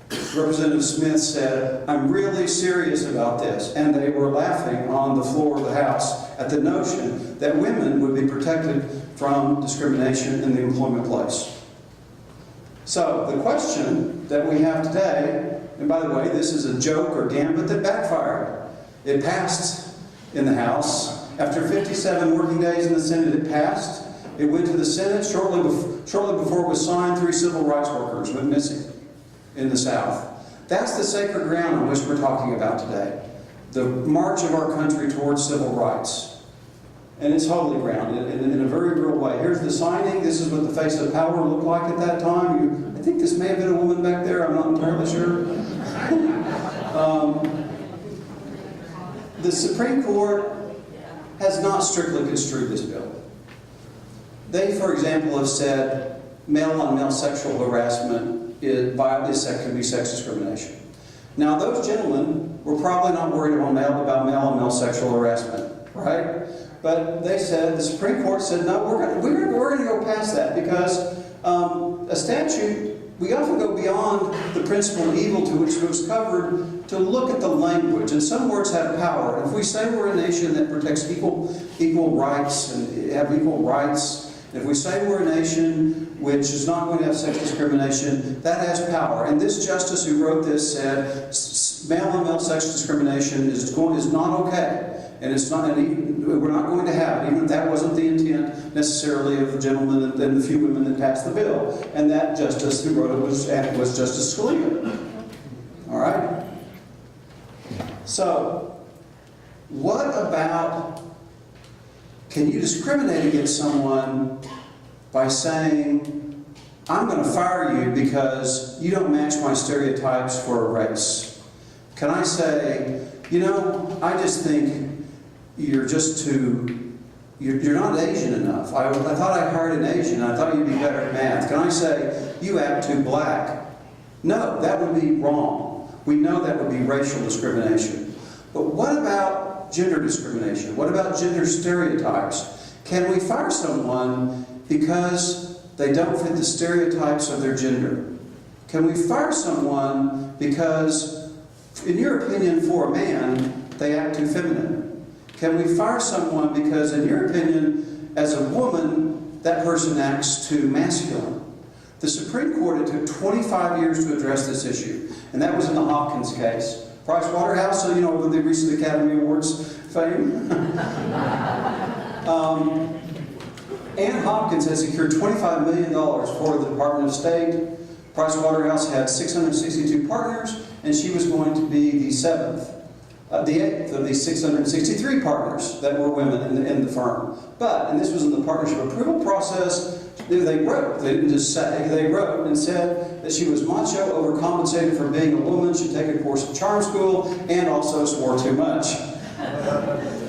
Representative Smith said, I'm really serious about this. And they were laughing on the floor of the House at the notion that women would be protected from discrimination in the employment place. So the question that we have today, and by the way, this is a joke or gambit that backfired. It passed in the House. After 57 working days in the Senate, it passed. It went to the Senate shortly before it was signed. 3 civil rights workers went missing in the South. That's the sacred ground on which we're talking about today. The march of our country towards civil rights. And it's holy ground in a very real way. Here's the signing. This is what the face of power looked like at that time. I think this may have been a woman back there. I'm not entirely sure. The Supreme Court has not strictly construed this bill. They, for example, have said male-on-male sexual harassment can be sex discrimination. Now, those gentlemen were probably not worried about male-on-male sexual harassment, right? But they said, the Supreme Court said, no, we're going to go past that because a statute, we often go beyond the principle of evil to which it was covered to look at the language. And some words have power. And if we say we're a nation that protects equal rights and have equal rights, if we say we're a nation which is not going to have sex discrimination, that has power. And this justice who wrote this said male-on-male sex discrimination is not okay. And we're not going to have it, even if that wasn't the intent necessarily of the gentleman and the few women that passed the bill. And that justice who wrote it was Justice Scalia. All right? So, what about, can you discriminate against someone by saying, I'm going to fire you because you don't match my stereotypes for a race? Can I say, you know, I just think you're not Asian enough. I thought I hired an Asian. I thought you'd be better at math. Can I say, you act too black? No, that would be wrong. We know that would be racial discrimination. But what about gender discrimination? What about gender stereotypes? Can we fire someone because they don't fit the stereotypes of their gender? Can we fire someone because, in your opinion, for a man, they act too feminine? Can we fire someone because, in your opinion, as a woman, that person acts too masculine? The Supreme Court, it took 25 years to address this issue, and that was in the Hopkins case. Price Waterhouse, so you know, with the recent Academy Awards fame. Ann Hopkins has secured $25 million for the Department of State. Price Waterhouse had 662 partners, and she was going to be the 8th of the 663 partners that were women in the firm. But, and this was in the partnership approval process, they wrote, they didn't just say, they wrote and said that she was macho, overcompensated for being a woman, should take a course at charm school, and also swore too much.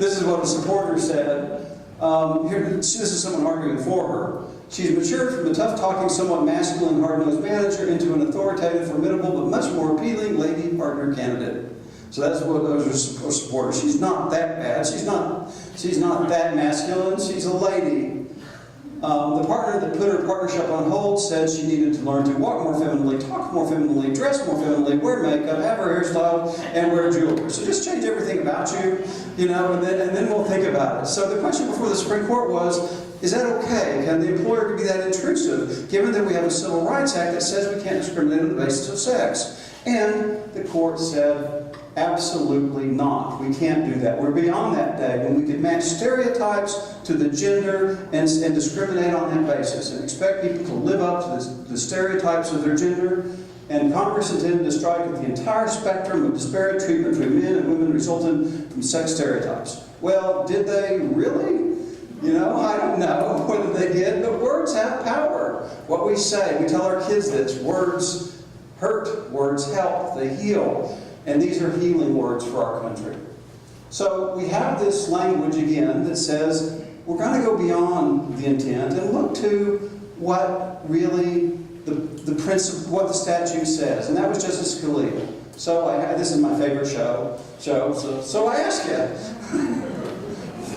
This is what a supporter said. This is someone arguing for her. She's matured from a tough-talking, somewhat masculine, hard-nosed manager into an authoritative, formidable, but much more appealing lady partner candidate. So that's what those are supporters. She's not that bad. She's not that masculine. She's a lady. The partner that put her partnership on hold said she needed to learn to walk more femininely, talk more femininely, dress more femininely, wear makeup, have her hairstyle, and wear jewelry. So just change everything about you, you know, and then we'll think about it. So the question before the Supreme Court was, is that okay? Can the employer be that intrusive, given that we have a Civil Rights Act that says we can't discriminate on the basis of sex? And the court said, absolutely not. We can't do that. We're beyond that day when we could match stereotypes to the gender and discriminate on that basis and expect people to live up to the stereotypes of their gender. And Congress intended to strike at the entire spectrum of disparate treatment between men and women resulting from sex stereotypes. Well, did they really? You know, I don't know whether they did, but words have power. What we say, we tell our kids this, words hurt, words help, they heal. And these are healing words for our country. So we have this language again that says we're going to go beyond the intent and look to what really the principle, what the statute says. And that was Justice Scalia. So this is my favorite show. So I ask you,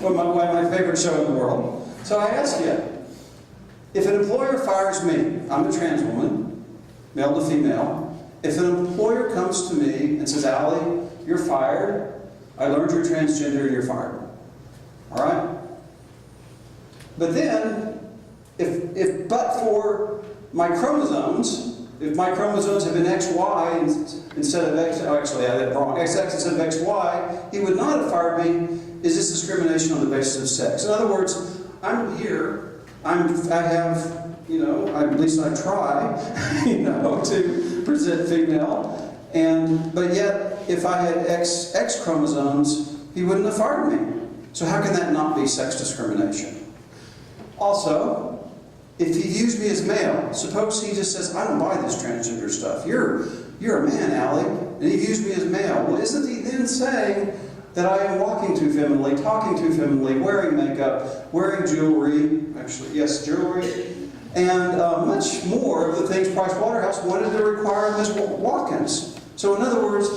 my favorite show in the world. So I ask you, If an employer fires me, I'm a trans woman, male to female. If an employer comes to me and says, Allie, you're fired, I learned you're transgender and you're fired. All right? But then, if but for my chromosomes, if my chromosomes had been XY instead of X, oh, actually I had it wrong, XX instead of XY, he would not have fired me. Is this discrimination on the basis of sex? In other words, I'm here, I have, you know, at least I try, you know, to present female, but yet, if I had X chromosomes, he wouldn't have fired me. So how can that not be sex discrimination? Also, if he views me as male, suppose he just says, I don't buy this transgender stuff. You're a man, Allie, and he views me as male. Well, isn't he then saying that I am walking too femininely, talking too femininely, wearing makeup, wearing jewelry, actually, yes, jewelry, and much more of the things Price Waterhouse wanted to require of Ms. Watkins. So in other words,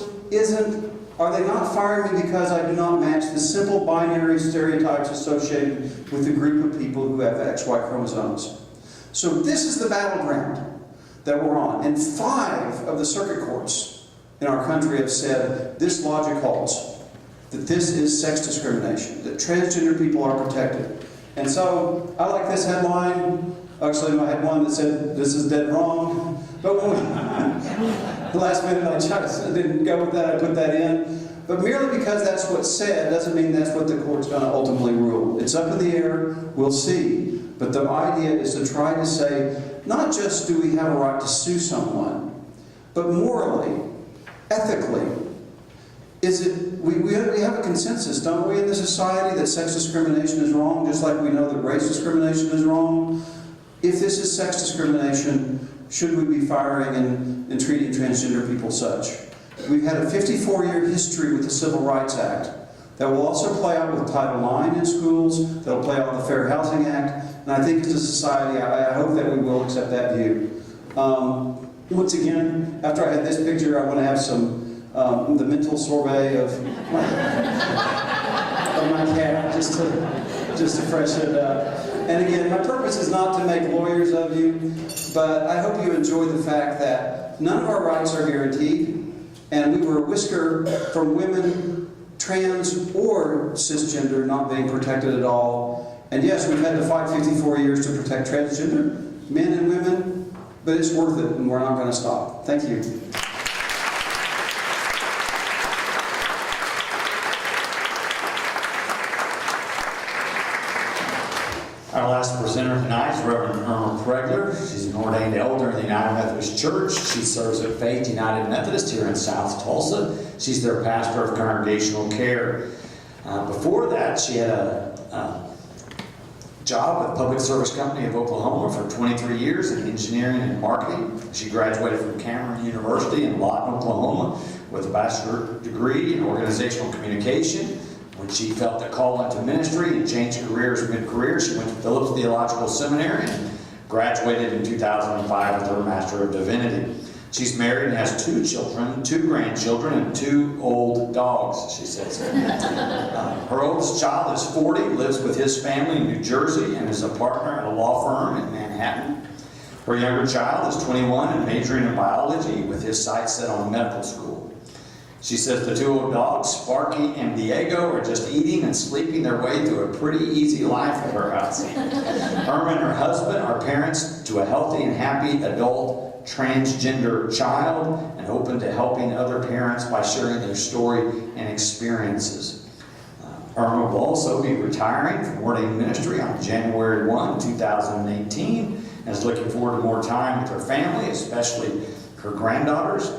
are they not firing me because I do not match the simple binary stereotypes associated with the group of people who have XY chromosomes? So this is the battleground that we're on. And 5 of the circuit courts in our country have said this logic holds, that this is sex discrimination, that transgender people are protected. And so I like this headline. Actually, I had one that said, this is dead wrong. But the last minute I didn't go with that, I put that in. But merely because that's what's said doesn't mean that's what the court's going to ultimately rule. It's up in the air, we'll see. But the idea is to try to say, not just do we have a right to sue someone, but morally, ethically, we have a consensus, don't we, in the society that sex discrimination is wrong, just like we know that race discrimination is wrong? If this is sex discrimination, should we be firing and treating transgender people such? We've had a 54-year history with the Civil Rights Act that will also play out with Title IX in schools, that will play out with the Fair Housing Act, and I think as a society, I hope that we will accept that view. Once again, after I had this picture, I want to have some, the mental sorbet of my cat, just to freshen it up. And again, my purpose is not to make lawyers of you, but I hope you enjoy the fact that none of our rights are guaranteed, and we were a whisker from women, trans or cisgender, not being protected at all. And yes, we've had to fight 54 years to protect transgender men and women, but it's worth it, and we're not going to stop. Thank you. Our last presenter tonight is Reverend Erma Pregler. She's an ordained elder in the United Methodist Church. She serves at Faith United Methodist here in South Tulsa. She's their pastor of congregational care. Before that, she had a job with Public Service Company of Oklahoma for 23 years in engineering and marketing. She graduated from Cameron University in Lawton, Oklahoma with a bachelor's degree in organizational communication. When she felt the call into ministry and changed careers mid-career, she went to Phillips Theological Seminary and graduated in 2005 with her Master of Divinity. She's married and has 2 children, 2 grandchildren, and 2 old dogs, she says. Her oldest child is 40, lives with his family in New Jersey, and is a partner at a law firm in Manhattan. Her younger child is 21 and majoring in biology with his sights set on medical school. She says the 2 old dogs, Sparky and Diego, are just eating and sleeping their way through a pretty easy life at her house. Erma and her husband are parents to a healthy and happy adult transgender child and open to helping other parents by sharing their story and experiences. Erma will also be retiring from ordained ministry on January 1, 2018, and is looking forward to more time with her family, especially her granddaughters.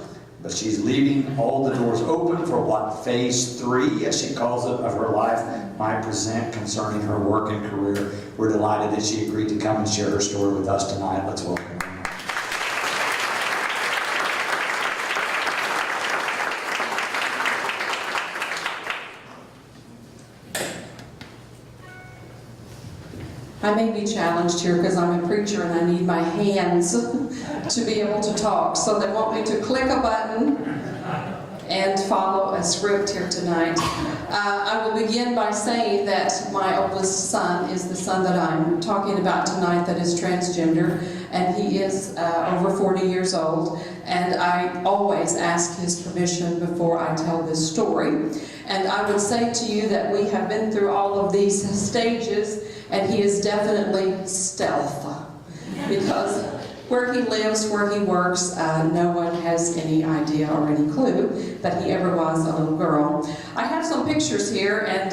But she's leaving all the doors open for what phase 3, as she calls it, of her life might present concerning her work and career. We're delighted that she agreed to come and share her story with us tonight. Let's welcome her. I may be challenged here because I'm a preacher and I need my hands to be able to talk. So they want me to click a button and follow a script here tonight. I will begin by saying that my oldest son is the son that I'm talking about tonight that is transgender, and he is over 40 years old, and I always ask his permission before I tell this story. And I would say to you that we have been through all of these stages, and he is definitely stealth, because where he lives, where he works, no one has any idea or any clue that he ever was a little girl. I have some pictures here, and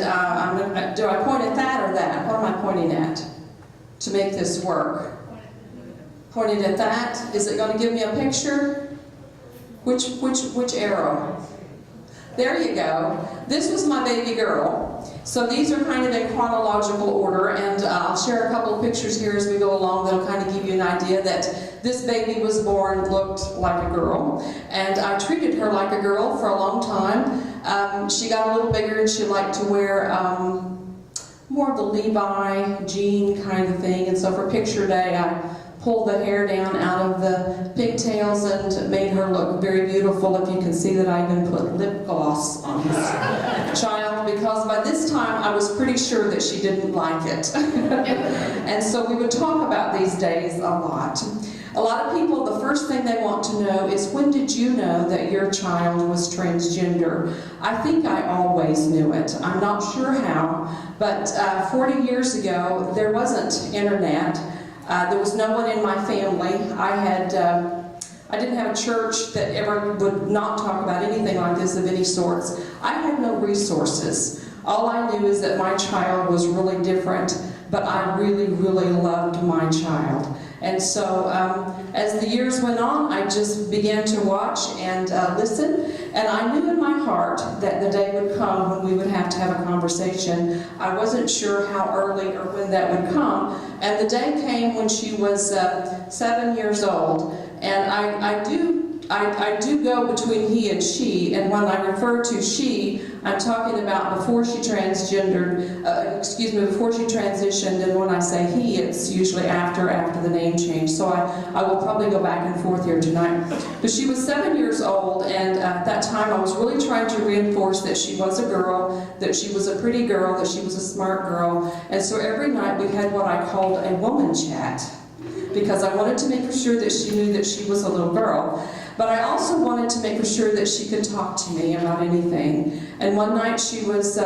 do I point at that or that? What am I pointing at to make this work? Pointing at that? Is it going to give me a picture? Which arrow? There you go. This was my baby girl. So these are kind of in chronological order, and I'll share a couple of pictures here as we go along that'll kind of give you an idea that this baby was born, looked like a girl, and I treated her like a girl for a long time. She got a little bigger and she liked to wear more of the Levi jean kind of thing, and so for picture day I pulled the hair down out of the pigtails and made her look very beautiful. If you can see that I even put lip gloss on this child, because by this time I was pretty sure that she didn't like it. And so we would talk about these days a lot. A lot of people, the first thing they want to know is, when did you know that your child was transgender? I think I always knew it. I'm not sure how, but 40 years ago there wasn't internet. There was no one in my family. I didn't have a church that ever would not talk about anything like this of any sorts. I had no resources. All I knew is that my child was really different, but I really, really loved my child. And so as the years went on, I just began to watch and listen, and I knew in my heart that the day would come when we would have to have a conversation. I wasn't sure how early or when that would come, and the day came when she was 7 years old, and I do go between he and she, and when I refer to she, I'm talking about before she before she transitioned, and when I say he, it's usually after the name change. So I will probably go back and forth here tonight. But she was 7 years old, and at that time I was really trying to reinforce that she was a girl, that she was a pretty girl, that she was a smart girl, and so every night we had what I called a woman chat, because I wanted to make sure that she knew that she was a little girl. But I also wanted to make sure that she could talk to me about anything. And one night she was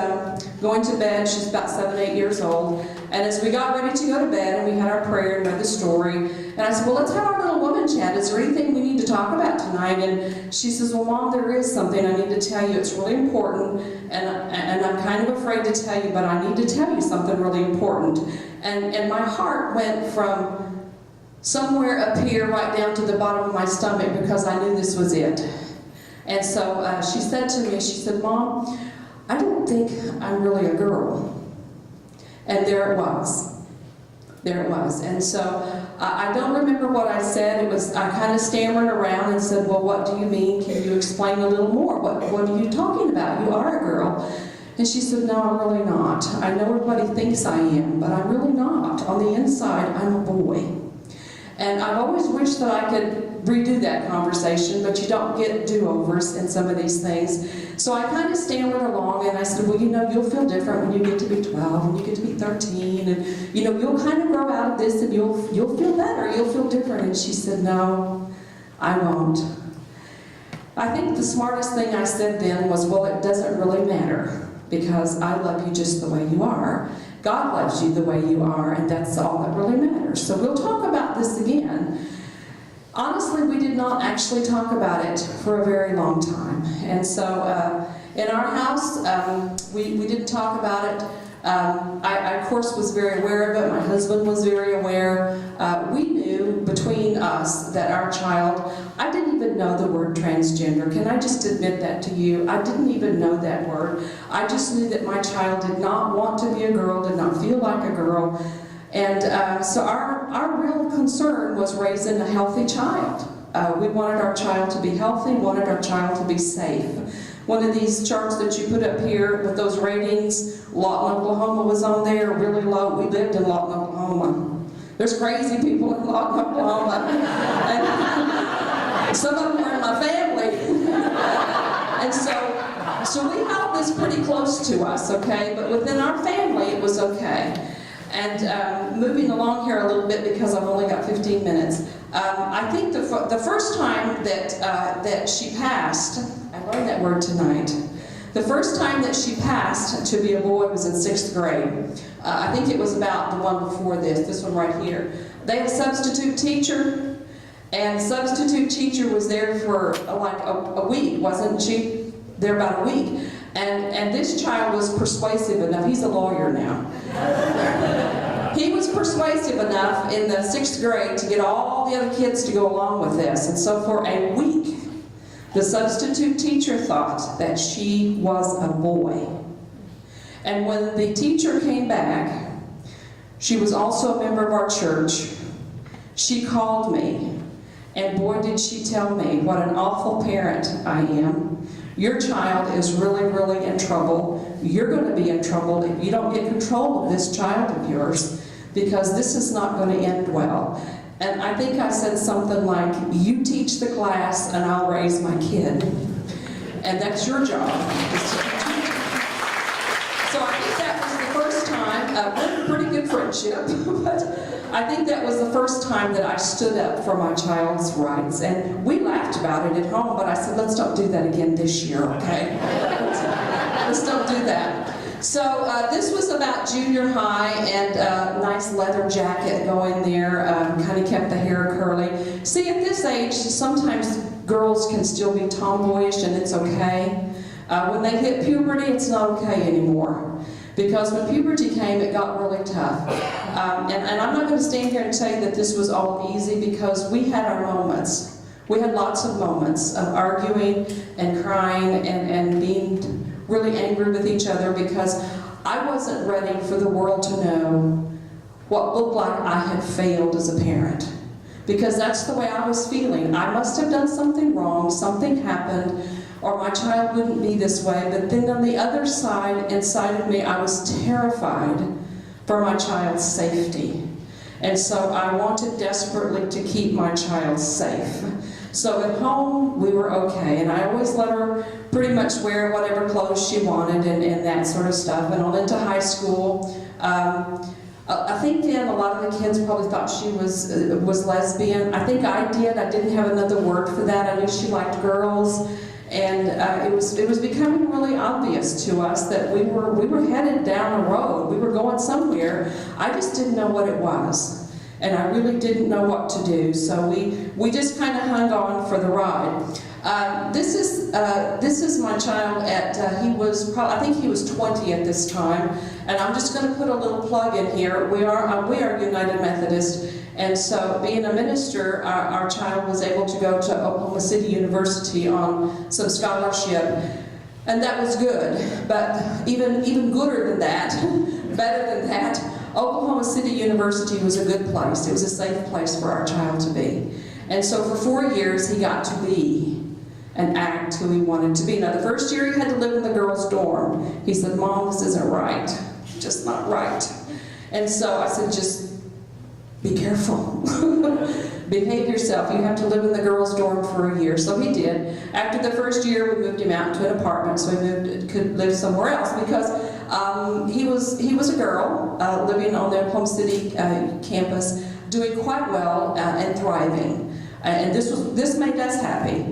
going to bed. She's about 7, 8 years old. And as we got ready to go to bed and we had our prayer and read the story, and I said, well, let's have our little woman chat. Is there anything we need to talk about tonight? And she says, well, Mom, there is something I need to tell you. It's really important. And I'm kind of afraid to tell you, but I need to tell you something really important. And my heart went from somewhere up here right down to the bottom of my stomach, because I knew this was it. And so she said to me, she said, Mom, I don't think I'm really a girl. And there it was. There it was. And so I don't remember what I said. I kind of stammered around and said, well, what do you mean? Can you explain a little more? What are you talking about? You are a girl. And she said, no, I'm really not. I know everybody thinks I am, but I'm really not. On the inside, I'm a boy. And I've always wished that I could redo that conversation, but you don't get do-overs in some of these things. So I kind of stammered along, and I said, well, you know, you'll feel different when you get to be 12, when you get to be 13, and, you know, you'll kind of grow out of this, and you'll feel better, you'll feel different. And she said, no, I won't. I think the smartest thing I said then was, well, it doesn't really matter, because I love you just the way you are. God loves you the way you are, and that's all that really matters. So we'll talk about this again. Honestly, we did not actually talk about it for a very long time. And so in our house, we didn't talk about it. I, of course, was very aware of it. My husband was very aware. We knew between us that our child, I didn't even know the word transgender. Can I just admit that to you? I didn't even know that word. I just knew that my child did not want to be a girl, did not feel like a girl. And so our real concern was raising a healthy child. We wanted our child to be healthy, wanted our child to be safe. One of these charts that you put up here with those ratings, Lawton, Oklahoma was on there, really low. We lived in Lawton, Oklahoma. There's crazy people in Lawton, Oklahoma. And some of them were in my family. And so we held was pretty close to us, okay? But within our family, it was okay. And moving along here a little bit, because I've only got 15 minutes, I think the first time that she passed, I learned that word tonight, the first time that she passed to be a boy was in 6th grade. I think it was about the one before this one right here. They had a substitute teacher, and the substitute teacher was there for like a week, wasn't she? There about a week. And this child was persuasive enough, he's a lawyer now. He was persuasive enough in the 6th grade to get all the other kids to go along with this. And so for a week, the substitute teacher thought that she was a boy. And when the teacher came back, she was also a member of our church. She called me, and boy did she tell me what an awful parent I am. Your child is really, really in trouble. You're going to be in trouble if you don't get control of this child of yours, because this is not going to end well. And I think I said something like, you teach the class and I'll raise my kid. And that's your job. So I think that was the first time, pretty good friendship, but I think that was the first time that I stood up for my child's rights. And we laughed about it at home, but I said, let's don't do that again this year, okay? Let's don't do that. So this was about junior high, and nice leather jacket going there, kind of kept the hair curly. See, at this age, sometimes girls can still be tomboyish and it's okay. When they hit puberty, it's not okay anymore. Because when puberty came, it got really tough. And I'm not going to stand here and tell you that this was all easy, because we had our moments. We had lots of moments of arguing and crying and being really angry with each other, because I wasn't ready for the world to know what looked like I had failed as a parent. Because that's the way I was feeling. I must have done something wrong, something happened, or my child wouldn't be this way. But then on the other side, inside of me, I was terrified for my child's safety. And so I wanted desperately to keep my child safe. So at home, we were okay, and I always let her pretty much wear whatever clothes she wanted and that sort of stuff. And on into high school, I think then a lot of the kids probably thought she was lesbian. I think I did. I didn't have another word for that. I knew she liked girls, and it was becoming really obvious to us that we were headed down a road. We were going somewhere. I just didn't know what it was. And I really didn't know what to do, so we just kind of hung on for the ride. This is my child at I think he was 20 at this time, and I'm just going to put a little plug in here. We are United Methodist, and so being a minister, our child was able to go to Oklahoma City University on some scholarship, and that was good. But even gooder than that, better than that, Oklahoma City University was a good place. It was a safe place for our child to be. And so for 4 years, he got to be and act who he wanted to be. Now, the first year he had to live in the girls' dorm. He said, Mom, this isn't right. Just not right. And so I said, just be careful. Behave yourself. You have to live in the girls' dorm for a year. So he did. After the first year, we moved him out to an apartment so he could live somewhere else, because he was a girl living on the Oklahoma City campus, doing quite well and thriving. And this made us happy.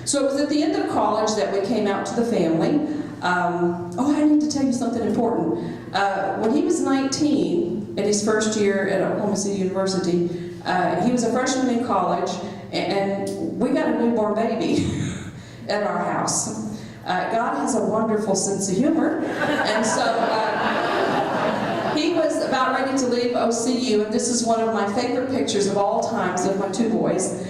So it was at the end of college that we came out to the family. I need to tell you something important. When he was 19, in his first year at Oklahoma City University, he was a freshman in college, and we got a newborn baby at our house. God has a wonderful sense of humor, and so he was about ready to leave OCU, and this is one of my favorite pictures of all times of my two boys.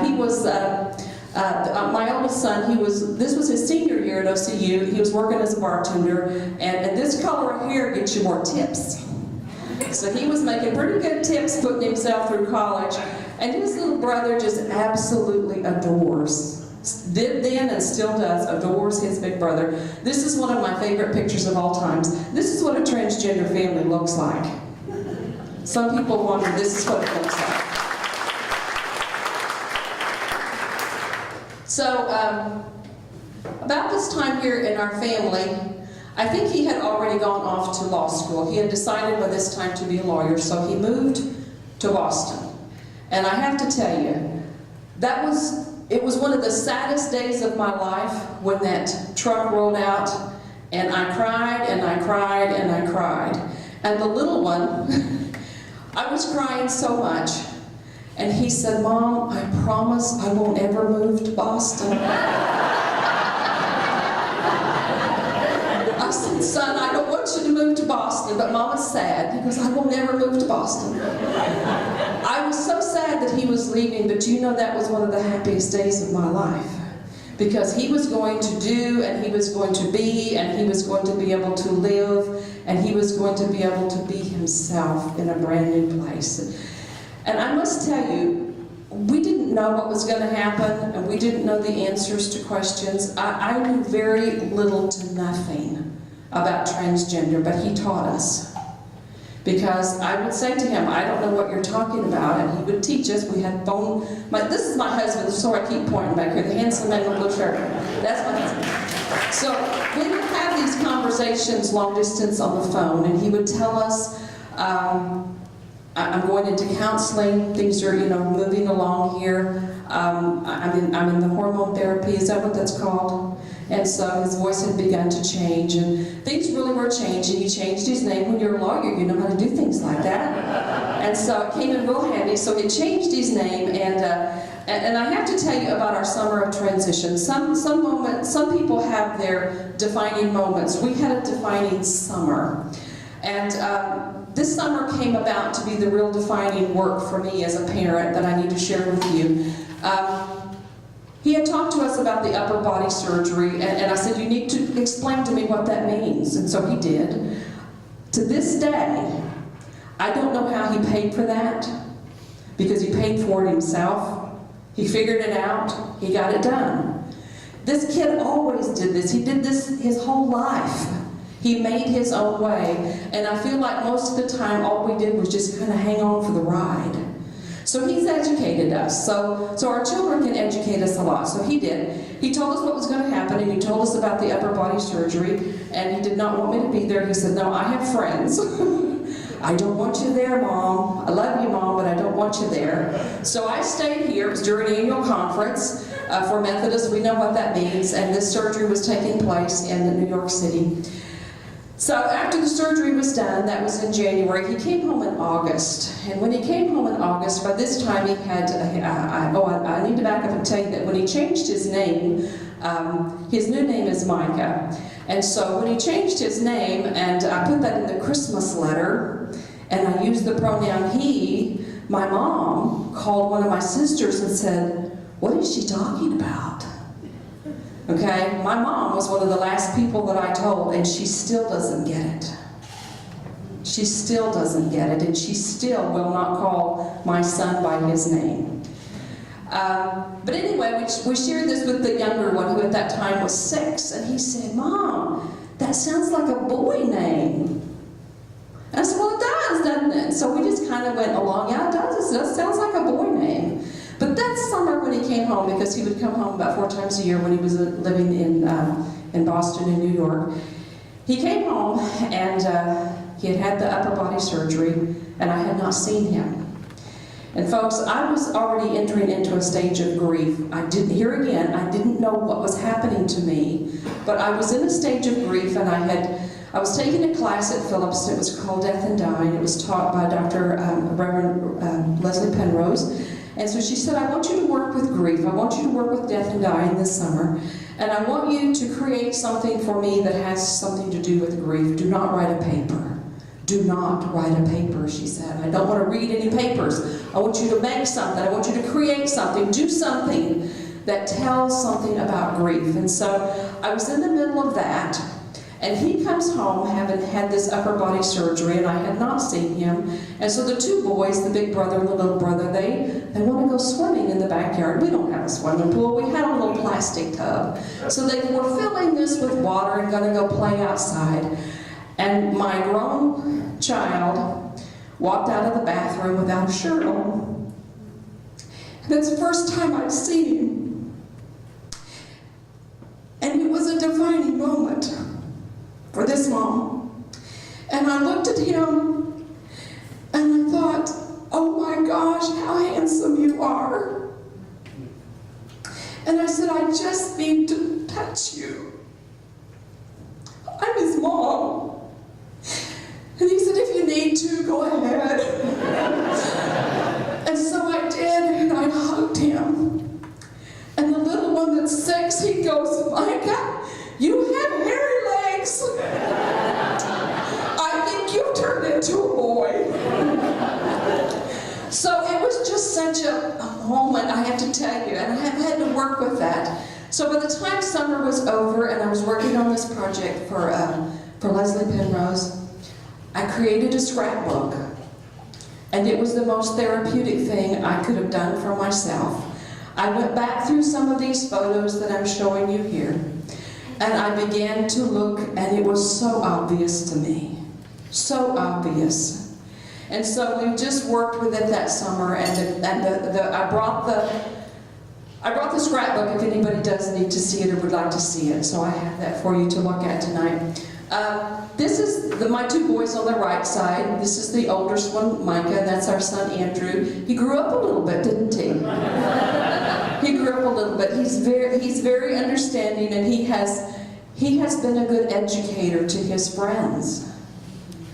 He was my oldest son. This was his senior year at OCU. He was working as a bartender, and this color of hair gets you more tips. So he was making pretty good tips, putting himself through college, and his little brother just absolutely adores. Did then and still does, adores his big brother. This is one of my favorite pictures of all times. This is what a transgender family looks like. Some people wonder, this is what it looks like. So, about this time here in our family, I think he had already gone off to law school. He had decided by this time to be a lawyer, so he moved to Boston. And I have to tell you, it was one of the saddest days of my life when that truck rolled out, and I cried and I cried and I cried. And the little one, I was crying so much, and he said, "Mom, I promise I won't ever move to Boston." I said, "Son, I don't want you to move to Boston, but Mama's sad." He goes, "I will never move to Boston." I was so sad that he was leaving, but you know that was one of the happiest days of my life. Because he was going to do, and he was going to be, and he was going to be able to live, and he was going to be able to be himself in a brand new place. And I must tell you, we didn't know what was going to happen, and we didn't know the answers to questions. I knew very little to nothing about transgender, but he taught us. Because I would say to him, "I don't know what you're talking about," and he would teach us. We had phone. This is my husband, so I keep pointing back here, the handsome man in the blue shirt. That's my husband. So we would have these conversations long distance on the phone, and he would tell us, "I'm going into counseling. Things are, moving along here. I'm in the hormone therapy. Is that what that's called?" And so his voice had begun to change, and things really were changing. He changed his name. When you're a lawyer, you know how to do things like that. And so it came in real handy. So he changed his name, and I have to tell you about our summer of transition. Some people have their defining moments. We had a defining summer. And this summer came about to be the real defining work for me as a parent that I need to share with you. He had talked to us about the upper body surgery, and I said, "You need to explain to me what that means." And so he did. To this day, I don't know how he paid for that, because he paid for it himself. He figured it out. He got it done. This kid always did this. He did this his whole life. He made his own way, and I feel like most of the time all we did was just kind of hang on for the ride. So he's educated us. So our children can educate us a lot. So he did. He told us what was going to happen, and he told us about the upper body surgery, and he did not want me to be there. He said, "No, I have friends." "I don't want you there, Mom. I love you, Mom, but I don't want you there." So I stayed here. It was during an annual conference for Methodist. We know what that means. And this surgery was taking place in New York City. So after the surgery was done, that was in January, he came home in August. And when he came home in August, by this time he had, I need to back up and tell you that when he changed his name, his new name is Micah. And so when he changed his name, and I put that in the Christmas letter, and I used the pronoun he, my mom called one of my sisters and said, "What is she talking about?" Okay, my mom was one of the last people that I told, and she still doesn't get it. She still doesn't get it, and she still will not call my son by his name. But anyway, we shared this with the younger one, who at that time was 6, and he said, "Mom, that sounds like a boy name." And I said, "Well, it does, doesn't it?" So we just kind of went along. "Yeah, it does. It sounds like a boy name." But that summer when he came home, because he would come home about 4 times a year when he was living in Boston and New York, he came home, and he had had the upper body surgery, and I had not seen him. And folks, I was already entering into a stage of grief. I didn't know what was happening to me, but I was in a stage of grief, and I was taking a class at Phillips. It was called Death and Dying. It was taught by Dr. Reverend Leslie Penrose. And so she said, "I want you to work with grief. I want you to work with death and dying this summer. And I want you to create something for me that has something to do with grief. Do not write a paper. Do not write a paper," she said. "I don't want to read any papers. I want you to make something. I want you to create something. Do something that tells something about grief." And so I was in the middle of that. And he comes home having had this upper body surgery, and I had not seen him. And so the 2 boys, the big brother and the little brother, they want to go swimming in the backyard. We don't have a swimming pool. We had a little plastic tub. So they were filling this with water and going to go play outside. And my grown child walked out of the bathroom without a shirt on. And it's the first time I'd seen him. And it was this mom. And I looked at him and I thought, oh my gosh, how handsome you are. And I said, I just need to touch you. I'm his mom. And he said, if you need to, go ahead. And so I did, and I hugged him. And the little one that's 6, he goes, Micah, you have hairy legs. I think you've turned into a boy. So it was just such a moment, I have to tell you, and I have had to work with that. So by the time summer was over and I was working on this project for Leslie Penrose, I created a scrapbook. And it was the most therapeutic thing I could have done for myself. I went back through some of these photos that I'm showing you here, and I began to look, and it was so obvious to me. So obvious. And so we just worked with it that summer, and I brought the scrapbook if anybody does need to see it or would like to see it. So I have that for you to look at tonight. This is my 2 boys on the right side. This is the oldest one, Micah, and that's our son Andrew. He grew up a little bit, didn't he? He grew up a little bit. He's very understanding, and he has been a good educator to his friends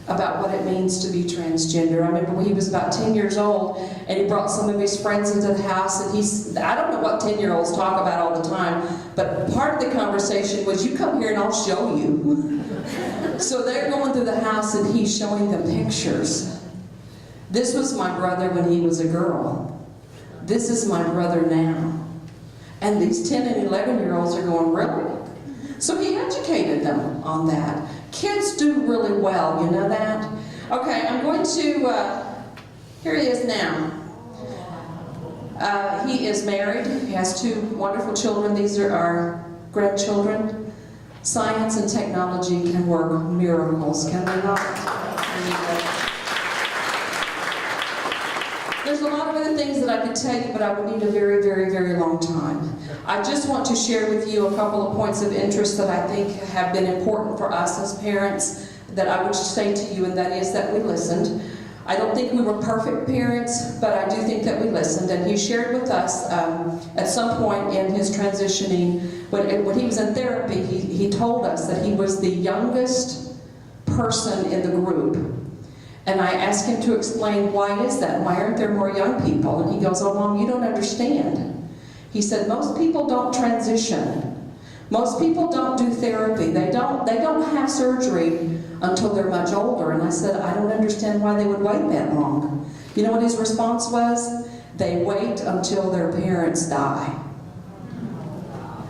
about what it means to be transgender. I remember when he was about 10 years old, and he brought some of his friends into the house, and I don't know what 10-year-olds talk about all the time, but part of the conversation was, you come here and I'll show you. So they're going through the house, and he's showing them pictures. This was my brother when he was a girl. This is my brother now. And these 10 and 11-year-olds are going, really? So he educated them on that. Kids do really well, you know that? Okay, I'm going to, here he is now. He is married, he has 2 wonderful children. These are our grandchildren. Science and technology can work miracles, can they not? There's a lot of other things that I could tell you, but I would need a very, very, very long time. I just want to share with you a couple of points of interest that I think have been important for us as parents that I would say to you, and that is that we listened. I don't think we were perfect parents, but I do think that we listened. And he shared with us at some point in his transitioning, when he was in therapy, he told us that he was the youngest person in the group. And I asked him to explain, why is that? Why aren't there more young people? And he goes, oh, Mom, you don't understand. He said, most people don't transition. Most people don't do therapy. They don't have surgery until they're much older. And I said, I don't understand why they would wait that long. You know what his response was? They wait until their parents die.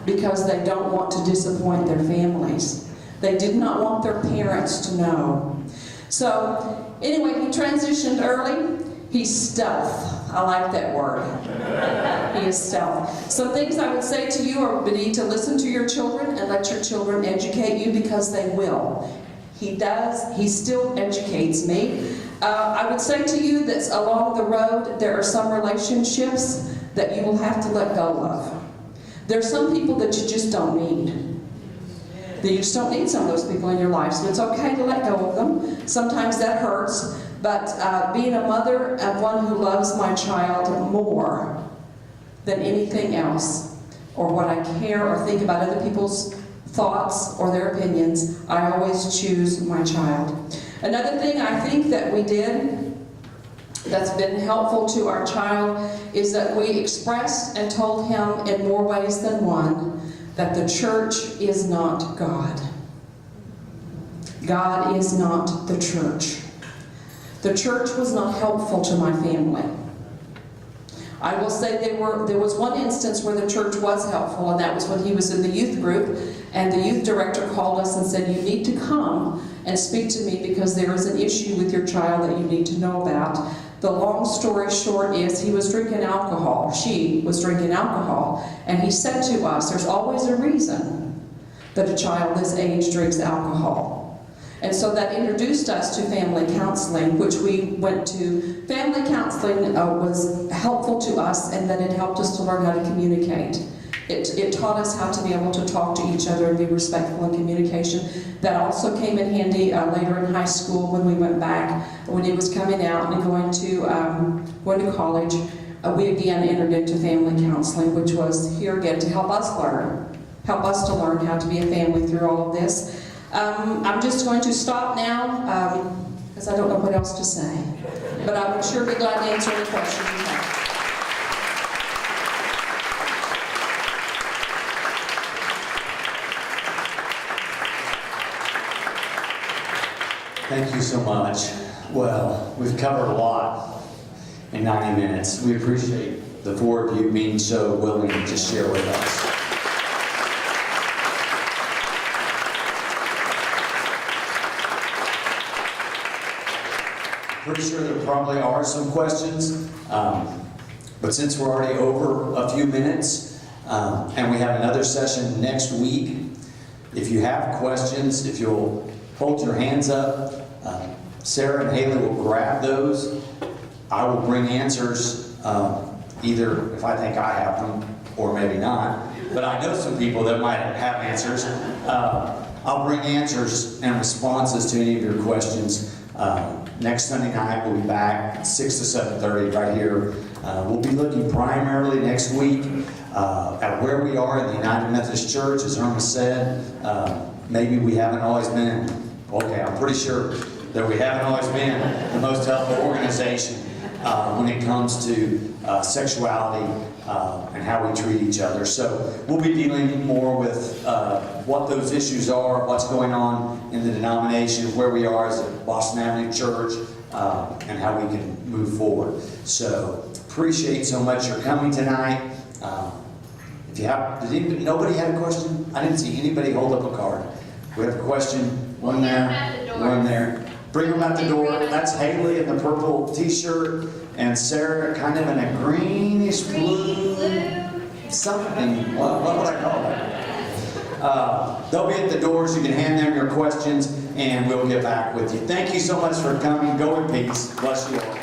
Because they don't want to disappoint their families. They did not want their parents to know. So, anyway, he transitioned early. He's stealth. I like that word. He is stealth. Some things I would say to you are, you need to listen to your children and let your children educate you, because they will. He does. He still educates me. I would say to you that along the road, there are some relationships that you will have to let go of. There are some people that you just don't need. You just don't need some of those people in your life, so it's okay to let go of them. Sometimes that hurts, but being a mother and one who loves my child more than anything else, or what I care or think about other people's thoughts or their opinions, I always choose my child. Another thing I think that we did that's been helpful to our child is that we expressed and told him in more ways than one that the church is not God. God is not the church. The church was not helpful to my family. I will say there was one instance where the church was helpful, and that was when he was in the youth group, and the youth director called us and said, you need to come and speak to me because there is an issue with your child that you need to know about. The long story short is he was drinking alcohol. She was drinking alcohol. And he said to us, there's always a reason that a child this age drinks alcohol. And so that introduced us to family counseling, which we went to. Family counseling was helpful to us, and that it helped us to learn how to communicate. It taught us how to be able to talk to each other and be respectful in communication. That also came in handy later in high school when we went back, when he was coming out and going to college. We again entered into family counseling, which was here again to help us to learn how to be a family through all of this. I'm just going to stop now because I don't know what else to say, but I would sure be glad to answer any questions you have. Thank you so much. Well, we've covered a lot in 90 minutes. We appreciate the four of you being so willing to share with us. Pretty sure there probably are some questions, but since we're already over a few minutes, and we have another session next week, if you have questions, if you'll hold your hands up, Sarah and Haley will grab those. I will bring answers, either if I think I have them, or maybe not, but I know some people that might have answers. I'll bring answers and responses to any of your questions. Next Sunday night, we'll be back 6 to 7:30 right here. We'll be looking primarily next week at where we are in the United Methodist Church. As Erma said, maybe we haven't always been, okay, I'm pretty sure that we haven't always been the most helpful organization when it comes to sexuality and how we treat each other. So we'll be dealing more with what those issues are, what's going on in the denomination, where we are as a Boston Avenue Church, and how we can move forward. So appreciate so much your coming tonight. If you have, nobody had a question? I didn't see anybody hold up a card. We have a question, one there, one there. Bring them out the door. That's Haley in the purple t-shirt, and Sarah kind of in a greenish blue, something, what would I call that? They'll be at the doors. You can hand them your questions, and we'll get back with you. Thank you so much for coming. Go in peace. Bless you all.